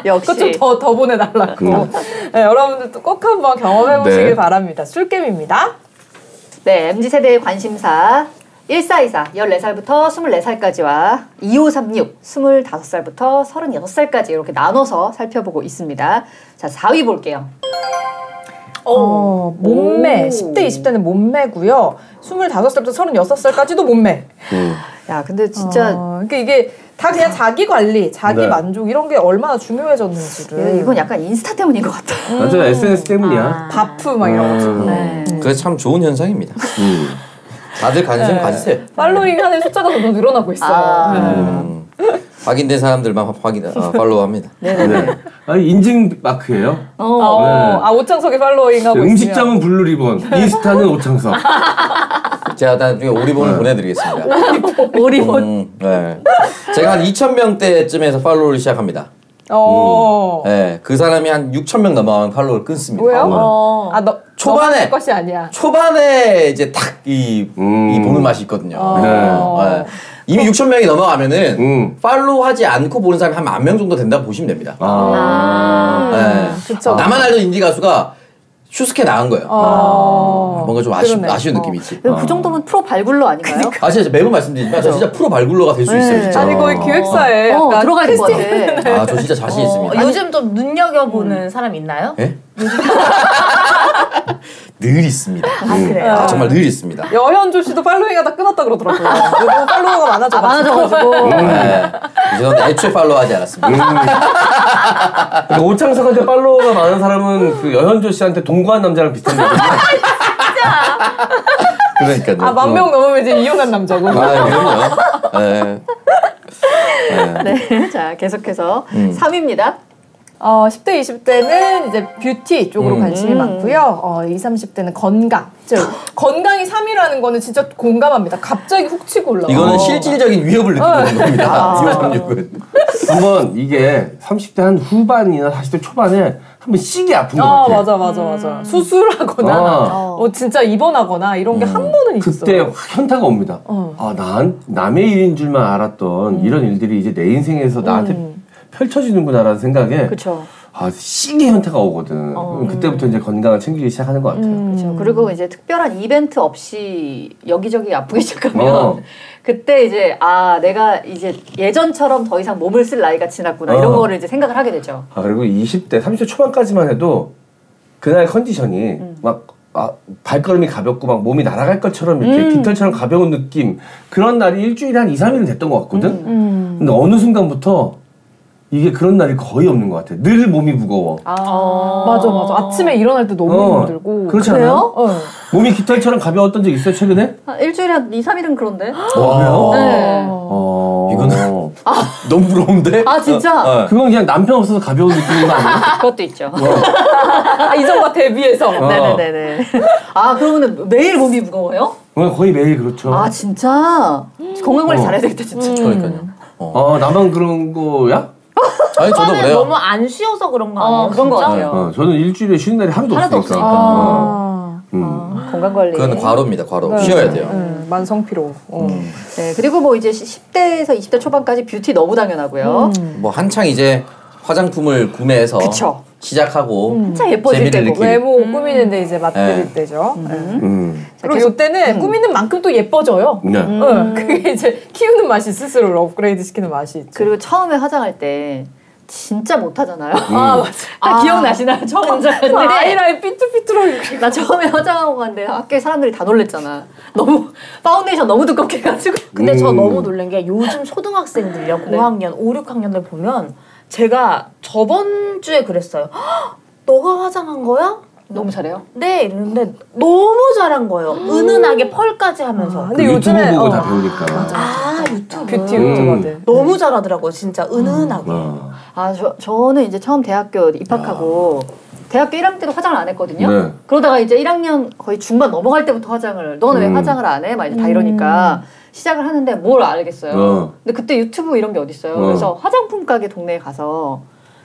Speaker 2: 역시.
Speaker 5: 그것 좀 더 보내달라고. 네, 여러분들도 꼭 한번 경험해보시길
Speaker 3: 네.
Speaker 5: 바랍니다. 술겜입니다.
Speaker 2: 네, MZ세대의 관심사 1424, 14살부터 24살까지와 2536, 25살부터 36살까지 이렇게 나눠서 살펴보고 있습니다. 자, 4위 볼게요.
Speaker 5: 몸매.
Speaker 2: 오.
Speaker 5: 10대, 20대는 몸매고요. 25살부터 36살까지도 몸매.
Speaker 2: 야, 근데 진짜
Speaker 5: 그러니까 이게 다 그냥 자기 관리, 자기
Speaker 3: 네.
Speaker 5: 만족 이런 게 얼마나 중요해졌는지를.
Speaker 2: 이건 약간 인스타 때문인 것 같아요.
Speaker 3: 맞아, SNS 때문이야.
Speaker 5: 바프 막 이런 거 지금.
Speaker 2: 네.
Speaker 4: 그게 참 좋은 현상입니다. 다들 관심 가지세요.
Speaker 5: 팔로잉 하는 숫자가 점점 늘어나고 있어요.
Speaker 4: 확인된 사람들만 팔로우합니다.
Speaker 3: 네. 아니, 인증 마크예요.
Speaker 5: 아, 오창석이 팔로잉하고
Speaker 3: 음식점은 블루리본, 인스타는 오창석.
Speaker 4: 제가 나중에 오리본을 보내드리겠습니다.
Speaker 2: 오리본.
Speaker 4: 네. 제가 한 2,000명대쯤에서 팔로우를 시작합니다. 네, 그 사람이 한 6,000명 넘어가면 팔로우를 끊습니다.
Speaker 5: 왜요? 아, 너
Speaker 4: 초반에
Speaker 5: 것이 아니야.
Speaker 4: 초반에 이제 딱 이 보는 맛이 있거든요. 네. 이미 6,000명이 넘어가면은 팔로우하지 않고 보는 사람이 한 10,000명 정도 된다고 보시면 됩니다. 네.
Speaker 5: 그쵸.
Speaker 4: 나만 알던 인디 가수가 슈스케 나간 거예요. 뭔가 좀 아쉬운 느낌이 있지.
Speaker 2: 그 정도면 프로 발굴러 아닌가요?
Speaker 4: 아, 진짜 매번 말씀드리지만 저 진짜 프로 발굴러가 될 수 있어요. 진짜.
Speaker 5: 아니, 거의 기획사에 약간
Speaker 2: 들어가야 될 것 같아.
Speaker 4: 아, 저 진짜 자신 있습니다.
Speaker 1: 요즘 좀 눈여겨보는 사람 있나요?
Speaker 4: 예? 늘 있습니다.
Speaker 1: 그래요?
Speaker 4: 정말 늘 있습니다.
Speaker 5: 여현조 씨도 팔로잉하다 끊었다 그러더라고요. 너무 팔로워가 많아져가지고.
Speaker 4: 네. 저는 애초에 팔로우하지 않았습니다.
Speaker 3: 그러니까 오창석한테 팔로워가 많은 사람은 그 여현조 씨한테 동거한 남자랑 비슷한 거거든요.
Speaker 4: 그러니까요.
Speaker 5: 10,000명 넘으면 이제 이혼한 남자고.
Speaker 4: 그럼요. 네.
Speaker 2: 네. 자, 계속해서 3위입니다.
Speaker 5: 10대, 20대는 이제 뷰티 쪽으로 관심이 많고요. 20, 30대는 건강. 건강이 3위라는 거는 진짜 공감합니다. 갑자기 훅 치고 올라와.
Speaker 4: 이거는 실질적인 위협을 느끼는 겁니다. 2536은.
Speaker 3: 한번 이게 30대 한 후반이나 40대 초반에 한번 시기 아픈 것 같아.
Speaker 5: 맞아. 수술하거나, 진짜 입원하거나 이런 게 한 번은 있어.
Speaker 3: 그때 확 현타가 옵니다. 남의 일인 줄만 알았던 이런 일들이 이제 내 인생에서 나한테 펼쳐지는구나라는 생각에
Speaker 2: 그쵸.
Speaker 3: 시기 현타가 오거든. 그때부터 이제 건강을 챙기기 시작하는 것 같아요.
Speaker 2: 그렇죠. 그리고 이제 특별한 이벤트 없이 여기저기 아프기 시작하면 그때 이제 내가 이제 예전처럼 더 이상 몸을 쓸 나이가 지났구나 이런 거를 이제 생각을 하게 되죠.
Speaker 3: 그리고 20대, 30대 초반까지만 해도 그날 컨디션이 막 발걸음이 가볍고 막 몸이 날아갈 것처럼 이렇게 깃털처럼 가벼운 느낌, 그런 날이 일주일에 한 2, 3일은 됐던 것 같거든. 근데 어느 순간부터 이게 그런 날이 거의 없는 것 같아. 늘 몸이 무거워.
Speaker 5: 맞아. 아침에 일어날 때 너무 힘들고.
Speaker 3: 그렇지 않아요? 몸이 깃털처럼 가벼웠던 적 있어요, 최근에?
Speaker 2: 일주일에 한 2, 3일은 그런데.
Speaker 3: 그래요?
Speaker 2: 네.
Speaker 3: 이거는
Speaker 4: 너무 부러운데?
Speaker 2: 진짜?
Speaker 3: 그건 그냥 남편 없어서 가벼운 느낌인 거 아니에요?
Speaker 2: 그것도 있죠.
Speaker 5: 이전과 대비해서.
Speaker 2: 네네네. 그러면 매일 몸이 무거워요?
Speaker 3: 거의 매일 그렇죠.
Speaker 2: 진짜? 건강관리 잘해야 되겠다, 진짜.
Speaker 4: 그러니까요.
Speaker 3: 나만 그런 거야?
Speaker 4: 아니, 저도
Speaker 1: 오빠는
Speaker 4: 그래요.
Speaker 1: 너무 안 쉬어서 그런 거 아니에요?
Speaker 2: 그런 거
Speaker 1: 진짜?
Speaker 2: 같아요.
Speaker 3: 저는 일주일에 쉬는 날이 하루도 없으니까.
Speaker 2: 건강관리.
Speaker 4: 그건 과로입니다, 과로. 쉬어야 돼요.
Speaker 5: 만성피로.
Speaker 2: 네, 그리고 뭐 이제 10대에서 20대 초반까지 뷰티 너무 당연하고요.
Speaker 4: 뭐 한창 이제 화장품을 구매해서
Speaker 2: 그쵸.
Speaker 4: 시작하고
Speaker 2: 한창 예뻐질
Speaker 4: 재미를
Speaker 2: 때고.
Speaker 4: 느끼고.
Speaker 5: 외모 꾸미는데 이제 맞들일 때죠. 그리고 이때는 꾸미는 만큼 또 예뻐져요.
Speaker 3: 네.
Speaker 5: 그게 이제 키우는 맛이 스스로를 업그레이드 시키는 맛이 있죠.
Speaker 2: 그리고 처음에 화장할 때 진짜 못하잖아요.
Speaker 5: 맞아.
Speaker 2: 다 기억나시나요? 처음 화장할 때.
Speaker 5: 아이라인 삐뚤삐뚤하게.
Speaker 2: 나 처음에 화장하고 갔는데 학교에 사람들이 다 놀랬잖아. 너무 파운데이션 너무 두껍게 해가지고.
Speaker 1: 근데 저 너무 놀란 게 요즘 초등학생들이요, 고학년, 5, 6학년들 보면 제가 저번 주에 그랬어요. 너가 화장한 거야?
Speaker 2: 너무 잘해요?
Speaker 1: 네, 이러는데 너무 잘한 거예요. 은은하게 펄까지 하면서.
Speaker 5: 근데
Speaker 3: 유튜브
Speaker 5: 요즘에
Speaker 3: 보고 다 배우니까.
Speaker 1: 유튜브.
Speaker 5: 뷰티 유튜버들.
Speaker 1: 너무 잘하더라고요, 진짜 은은하게.
Speaker 2: 저는 이제 처음 대학교 입학하고 대학교 1학년 때도 화장을 안 했거든요.
Speaker 3: 네.
Speaker 2: 그러다가 이제 1학년 거의 중반 넘어갈 때부터 화장을 너는 왜 화장을 안 해? 막 이제 다 이러니까 시작을 하는데 뭘 알겠어요. 근데 그때 유튜브 이런 게 어딨어요. 그래서 화장품 가게 동네에 가서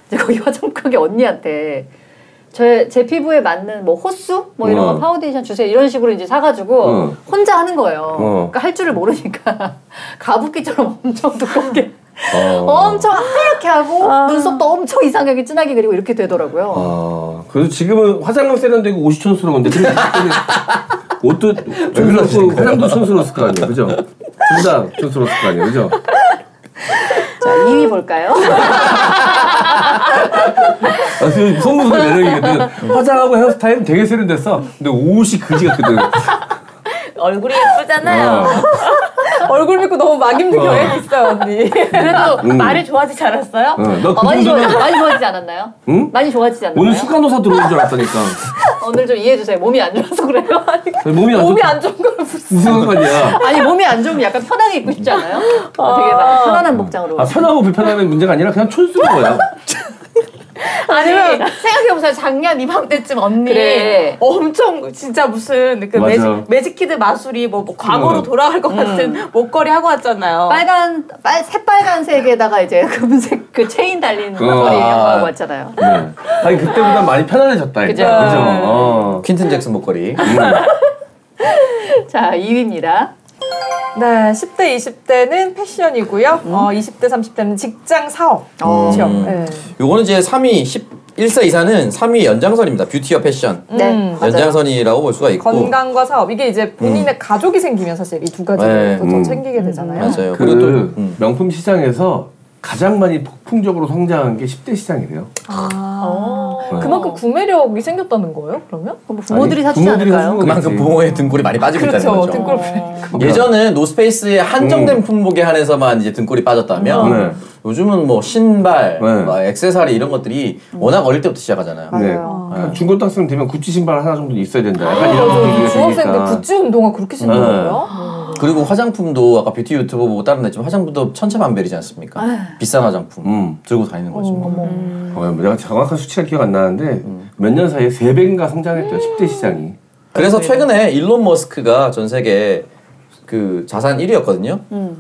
Speaker 2: 이제 거기 화장품 가게 언니한테 제 피부에 맞는 뭐 호수 뭐 이런 거 파운데이션 주세요 이런 식으로 이제 사가지고 혼자 하는 거예요. 그러니까 할 줄을 모르니까 가부키처럼 엄청 두껍게 엄청 하얗게 하고 눈썹도 엄청 이상하게 진하게 그리고 이렇게 되더라고요.
Speaker 3: 그래서 지금은 화장은 세련되고 옷이 촌스러운데 옷도 촌스럽고 화장도 촌스러웠을 거 아니에요, 그죠? 둘 다 촌스러웠을 거 아니에요, 그죠?
Speaker 2: 자, 2위 볼까요?
Speaker 3: 손무소의 매력이거든. 화장하고 헤어스타일은 되게 세련됐어. 근데 옷이 그지 같거든.
Speaker 1: 얼굴이 예쁘잖아요.
Speaker 5: 얼굴 믿고 너무 막 입는 경향이 있어요, 언니.
Speaker 1: 그래도 말이 좋아지지 않았어요?
Speaker 3: 너 그
Speaker 2: 많이
Speaker 3: 정도면
Speaker 2: 좋아지지 않았나요?
Speaker 3: 응?
Speaker 2: 많이 좋아지지 않나요?
Speaker 3: 오늘 수간호사 들어온 줄 알았다니까.
Speaker 2: 오늘 좀 이해해주세요. 몸이 안 좋아서 그래요?
Speaker 3: 몸이
Speaker 5: 안 좋은 걸
Speaker 3: 무슨 상관이야?
Speaker 2: 아니 몸이 안 좋으면 약간 편하게 입고 싶지 않아요? 되게 막 편안한 복장으로.
Speaker 3: 편하고 불편함의 문제가 아니라 그냥 촌스러운 거야.
Speaker 1: 아니면 생각해보세요. 작년 이맘때쯤 언니
Speaker 2: 그래.
Speaker 1: 엄청 진짜 무슨 그 매직키드 마술이 뭐 과거로 돌아갈 것 같은 목걸이 하고 왔잖아요.
Speaker 2: 새빨간색에다가 이제 금색 그 체인 달린 목걸이 하고 왔잖아요.
Speaker 3: 네. 아니 그때보다 많이 편안해졌다.
Speaker 2: 그죠?
Speaker 3: 그죠?
Speaker 4: 퀸튼 잭슨 목걸이.
Speaker 2: 자, 2위입니다.
Speaker 5: 네, 10대, 20대는 패션이고요. 20대, 30대는 직장 사업. 그렇죠. 네.
Speaker 4: 요거는 이제 3위 11세 이사는 3위 연장선입니다. 뷰티와 패션.
Speaker 2: 네,
Speaker 4: 연장선이라고 볼 수가 있고.
Speaker 5: 건강과 사업. 이게 이제 본인의 가족이 생기면 사실 이 두 가지를 더 챙기게 되잖아요.
Speaker 4: 맞아요.
Speaker 3: 그리고 또 명품 시장에서 가장 많이 폭풍적으로 성장한 게 10대 시장이래요.
Speaker 5: 그만큼 구매력이 생겼다는 거예요? 그러면?
Speaker 2: 뭐 부모들이 사주지 않을까요?
Speaker 4: 그만큼 부모의 등골이 많이 빠지고 있다는
Speaker 5: 그렇죠.
Speaker 4: 거죠.
Speaker 5: 등골
Speaker 4: 예전에 노스페이스의 한정된 품목에 한해서만 이제 등골이 빠졌다면 요즘은 뭐 신발, 뭐 액세서리 이런 것들이 워낙 어릴 때부터 시작하잖아요.
Speaker 3: 네. 중고등학생 되면 구찌 신발 하나 정도 있어야 된다. 약간 이런 분위기가
Speaker 5: 중학생들 구찌 운동화 그렇게 신는 거예요?
Speaker 4: 그리고 화장품도 아까 뷰티 유튜버 보고 따라 냈지만 화장품도 천차만별이지 않습니까? 비싼 화장품 들고 다니는 거죠.
Speaker 3: 내가 정확한 수치가 기억 안 나는데 몇 년 사이에 3배인가 성장했대요. 10대 시장이.
Speaker 4: 그래서 최근에 일론 머스크가 전 세계 그 자산 1위였거든요.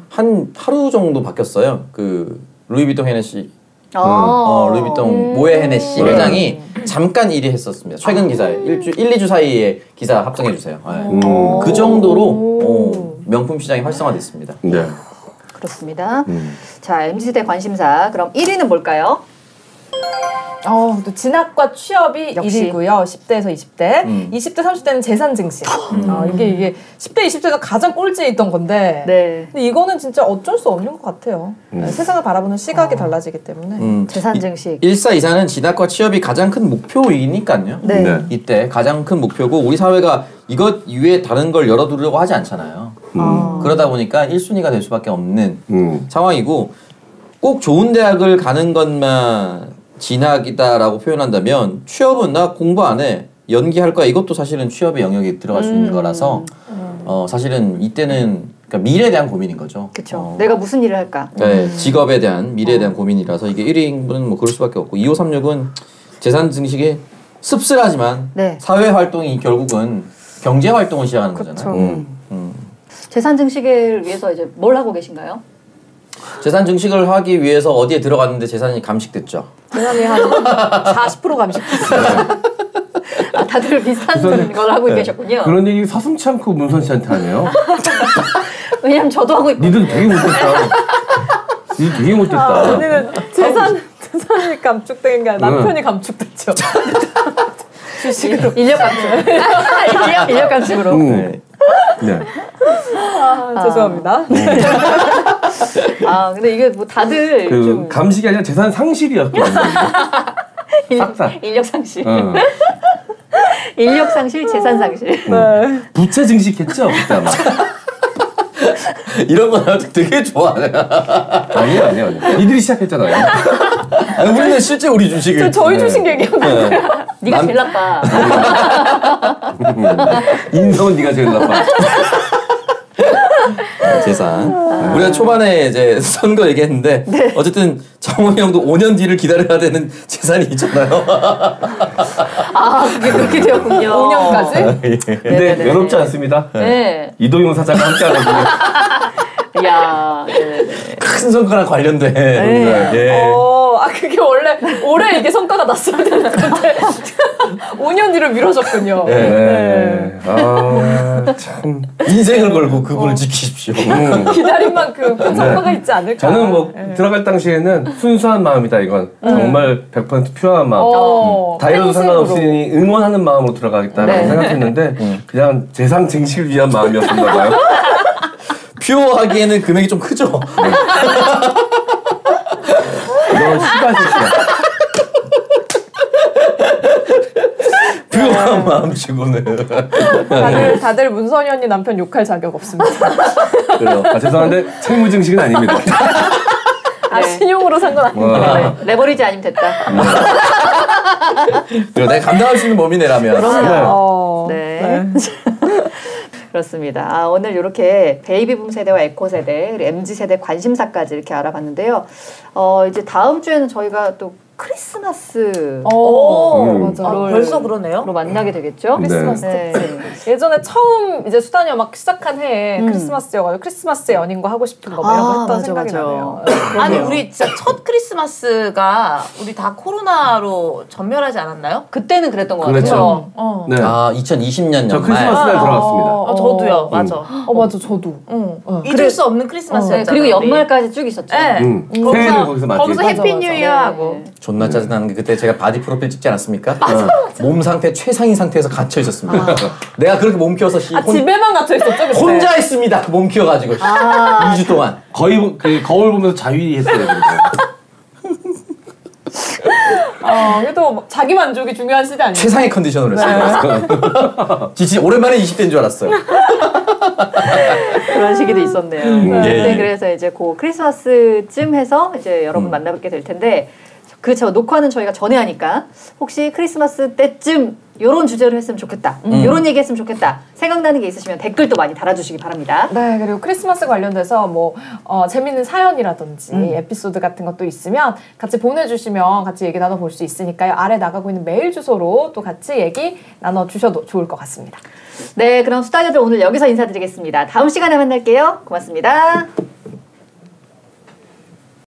Speaker 4: 한 하루 정도 바뀌었어요. 그 루이비통 헤네시 루이비통 모에 헤네시 회장이 잠깐 1위 했었습니다. 최근 기사에 1, 2주 사이에 기사 합성해 주세요. 그 정도로 명품 시장이 활성화됐습니다.
Speaker 3: 네.
Speaker 2: 그렇습니다. 자, MZ세대 관심사. 그럼 1위는 뭘까요?
Speaker 5: 또 진학과 취업이
Speaker 2: 역시.
Speaker 5: 1위고요. 10대에서 20대. 20대, 30대는 재산 증식. 이게 10대, 20대가 가장 꼴찌에 있던 건데.
Speaker 2: 네.
Speaker 5: 근데 이거는 진짜 어쩔 수 없는 것 같아요. 세상을 바라보는 시각이 달라지기 때문에.
Speaker 2: 재산 증식.
Speaker 4: 1424는 진학과 취업이 가장 큰 목표이니까요.
Speaker 2: 네.
Speaker 4: 이때 가장 큰 목표고 우리 사회가 이것 이외에 다른 걸 열어두려고 하지 않잖아요. 그러다 보니까 1순위가 될 수밖에 없는 상황이고 꼭 좋은 대학을 가는 것만 진학이다라고 표현한다면 취업은 나 공부 안 해. 연기할 거야. 이것도 사실은 취업의 영역에 들어갈 수 있는 거라서 사실은 이때는 그러니까 미래에 대한 고민인 거죠.
Speaker 2: 그렇죠. 내가 무슨 일을 할까?
Speaker 4: 네, 직업에 대한 미래에 대한 고민이라서 이게 1위는 뭐 그럴 수밖에 없고 2536은 재산 증식이 씁쓸하지만 사회 활동이 결국은 경제 활동을 시작하는 거잖아요.
Speaker 2: 재산 증식을 위해서 이제 뭘 하고 계신가요?
Speaker 4: 재산 증식을 하기 위해서 어디에 들어갔는데 재산이 감식됐죠.
Speaker 5: 재산이 한 40% 감식됐어요.
Speaker 2: 다들 비슷한 걸 하고 계셨군요.
Speaker 3: 그런 얘기 서슴치 않고 문선 씨한테 하네요.
Speaker 2: 왜냐면 저도 하고 있고.
Speaker 3: 니들 되게 못됐다. 니들 되게 못됐다.
Speaker 5: 언니는 재산이 감축된 게 아니라 남편이 감축됐죠. 주식으로.
Speaker 2: 인력 감축. 인력 감축으로.
Speaker 3: 네.
Speaker 5: 죄송합니다.
Speaker 2: 근데 이게 뭐 다들
Speaker 3: 그
Speaker 2: 좀
Speaker 3: 감식이 아니라 재산 상실이었거든요. 싹다.
Speaker 2: 인력 상실. 인력 상실, 재산 상실.
Speaker 3: 부채 증식했죠 그때 아마.
Speaker 4: 이런 거 되게 좋아해.
Speaker 3: 아니에요. 니들이 시작했잖아요.
Speaker 4: 우리는 실제 우리 주식을.
Speaker 5: 저희 주식 얘기한 거예요.
Speaker 2: 네가 제일 나빠.
Speaker 3: 인성은 네가 제일 나빠.
Speaker 4: 재산. 우리가 초반에 이제 선거 얘기했는데 어쨌든 정원이 형도 5년 뒤를 기다려야 되는 재산이 있잖아요.
Speaker 2: 그게 그렇게 되었군요.
Speaker 5: 5년까지?
Speaker 3: 근데 외롭지 않습니다.
Speaker 2: 네.
Speaker 3: 이동용 사장과 함께 하거든요.
Speaker 2: 이야.
Speaker 4: 큰 성과랑 관련된.
Speaker 5: 그게 원래 올해 이게 성과가 났어야 되는 건데 5년 뒤로 미뤄졌군요.
Speaker 3: 참
Speaker 4: 인생을 걸고 그분을 지키십시오.
Speaker 5: 기다린 만큼 큰 성과가 있지 않을까.
Speaker 3: 저는 뭐 들어갈 당시에는 순수한 마음이다 이건. 정말 100% 퓨어한 마음. 다이어도 상관없으니 응원하는 마음으로 들어가겠다라고 생각했는데 그냥 재산 증식을 위한 마음이었나 봐요.
Speaker 4: 퓨어하기에는 금액이 좀 크죠.
Speaker 3: 너 시가새끼야.
Speaker 4: 퓨어한 마음치고는.
Speaker 5: 다들 문선희 언니 남편 욕할 자격 없습니다.
Speaker 3: 그래요. 죄송한데 채무 증식은 아닙니다.
Speaker 5: 신용으로 산 건 아닙니다.
Speaker 2: 레버리지 아니면 됐다.
Speaker 4: 그리고 내가 감당할 수 있는 범위내라면.
Speaker 2: 네. 그렇습니다. 오늘 이렇게 베이비붐 세대와 에코 세대, 그리고 MZ 세대 관심사까지 이렇게 알아봤는데요. 이제 다음 주에는 저희가 또 크리스마스
Speaker 5: 맞아.
Speaker 1: 벌써 그러네요.
Speaker 2: 로 만나게 되겠죠.
Speaker 5: 크리스마스
Speaker 2: 네.
Speaker 5: 특집. 예전에 처음 이제 수단이 막 시작한 해에 크리스마스여가지고 크리스마스의 연인과 하고 싶은 거 뭐 이런 거 했던 생각이 나네요.
Speaker 1: 아니 우리 진짜 첫 크리스마스가 우리 다 코로나로 전멸하지 않았나요?
Speaker 2: 그때는 그랬던 것
Speaker 3: 그렇죠.
Speaker 2: 같아요.
Speaker 3: 네.
Speaker 4: 2020년
Speaker 3: 저
Speaker 4: 연말.
Speaker 3: 크리스마스 날 돌아왔습니다.
Speaker 1: 저도요. 맞아.
Speaker 5: 맞아 저도.
Speaker 1: 잊을 수 없는 크리스마스였잖아요.
Speaker 2: 그리고 연말까지 쭉 있었죠.
Speaker 3: 새해를 거기서 맞지.
Speaker 1: 거기서 해피 뉴 이어 하고.
Speaker 4: 존나 짜증나는 게 그때 제가 바디 프로필 찍지 않았습니까? 몸 상태 최상인 상태에서 갇혀 있었습니다. 내가 그렇게 몸 키워서
Speaker 5: 집에만 갇혀 있었죠 그때.
Speaker 4: 혼자 했습니다. 그 몸 키워가지고 2주 동안
Speaker 3: 거의 그 거울 보면서 자위했어요.
Speaker 5: 그래도 자기 만족이 중요한 시대 아니에요?
Speaker 4: 최상의 컨디션으로 했어요. 지치 오랜만에 20대인 줄 알았어요.
Speaker 2: 그런 시기도 있었네요. 네, 그래서 이제 그 크리스마스쯤 해서 이제 여러분 만나뵙게 될 텐데, 그렇죠. 녹화는 저희가 전에 하니까 혹시 크리스마스 때쯤 요런 주제로 했으면 좋겠다. 요런 얘기 했으면 좋겠다. 생각나는 게 있으시면 댓글도 많이 달아주시기 바랍니다.
Speaker 5: 네, 그리고 크리스마스 관련돼서 뭐 재밌는 사연이라든지 에피소드 같은 것도 있으면 같이 보내주시면 같이 얘기 나눠볼 수 있으니까요. 아래 나가고 있는 메일 주소로 또 같이 얘기 나눠주셔도 좋을 것 같습니다.
Speaker 2: 네, 그럼 수다녀들 오늘 여기서 인사드리겠습니다. 다음 시간에 만날게요. 고맙습니다.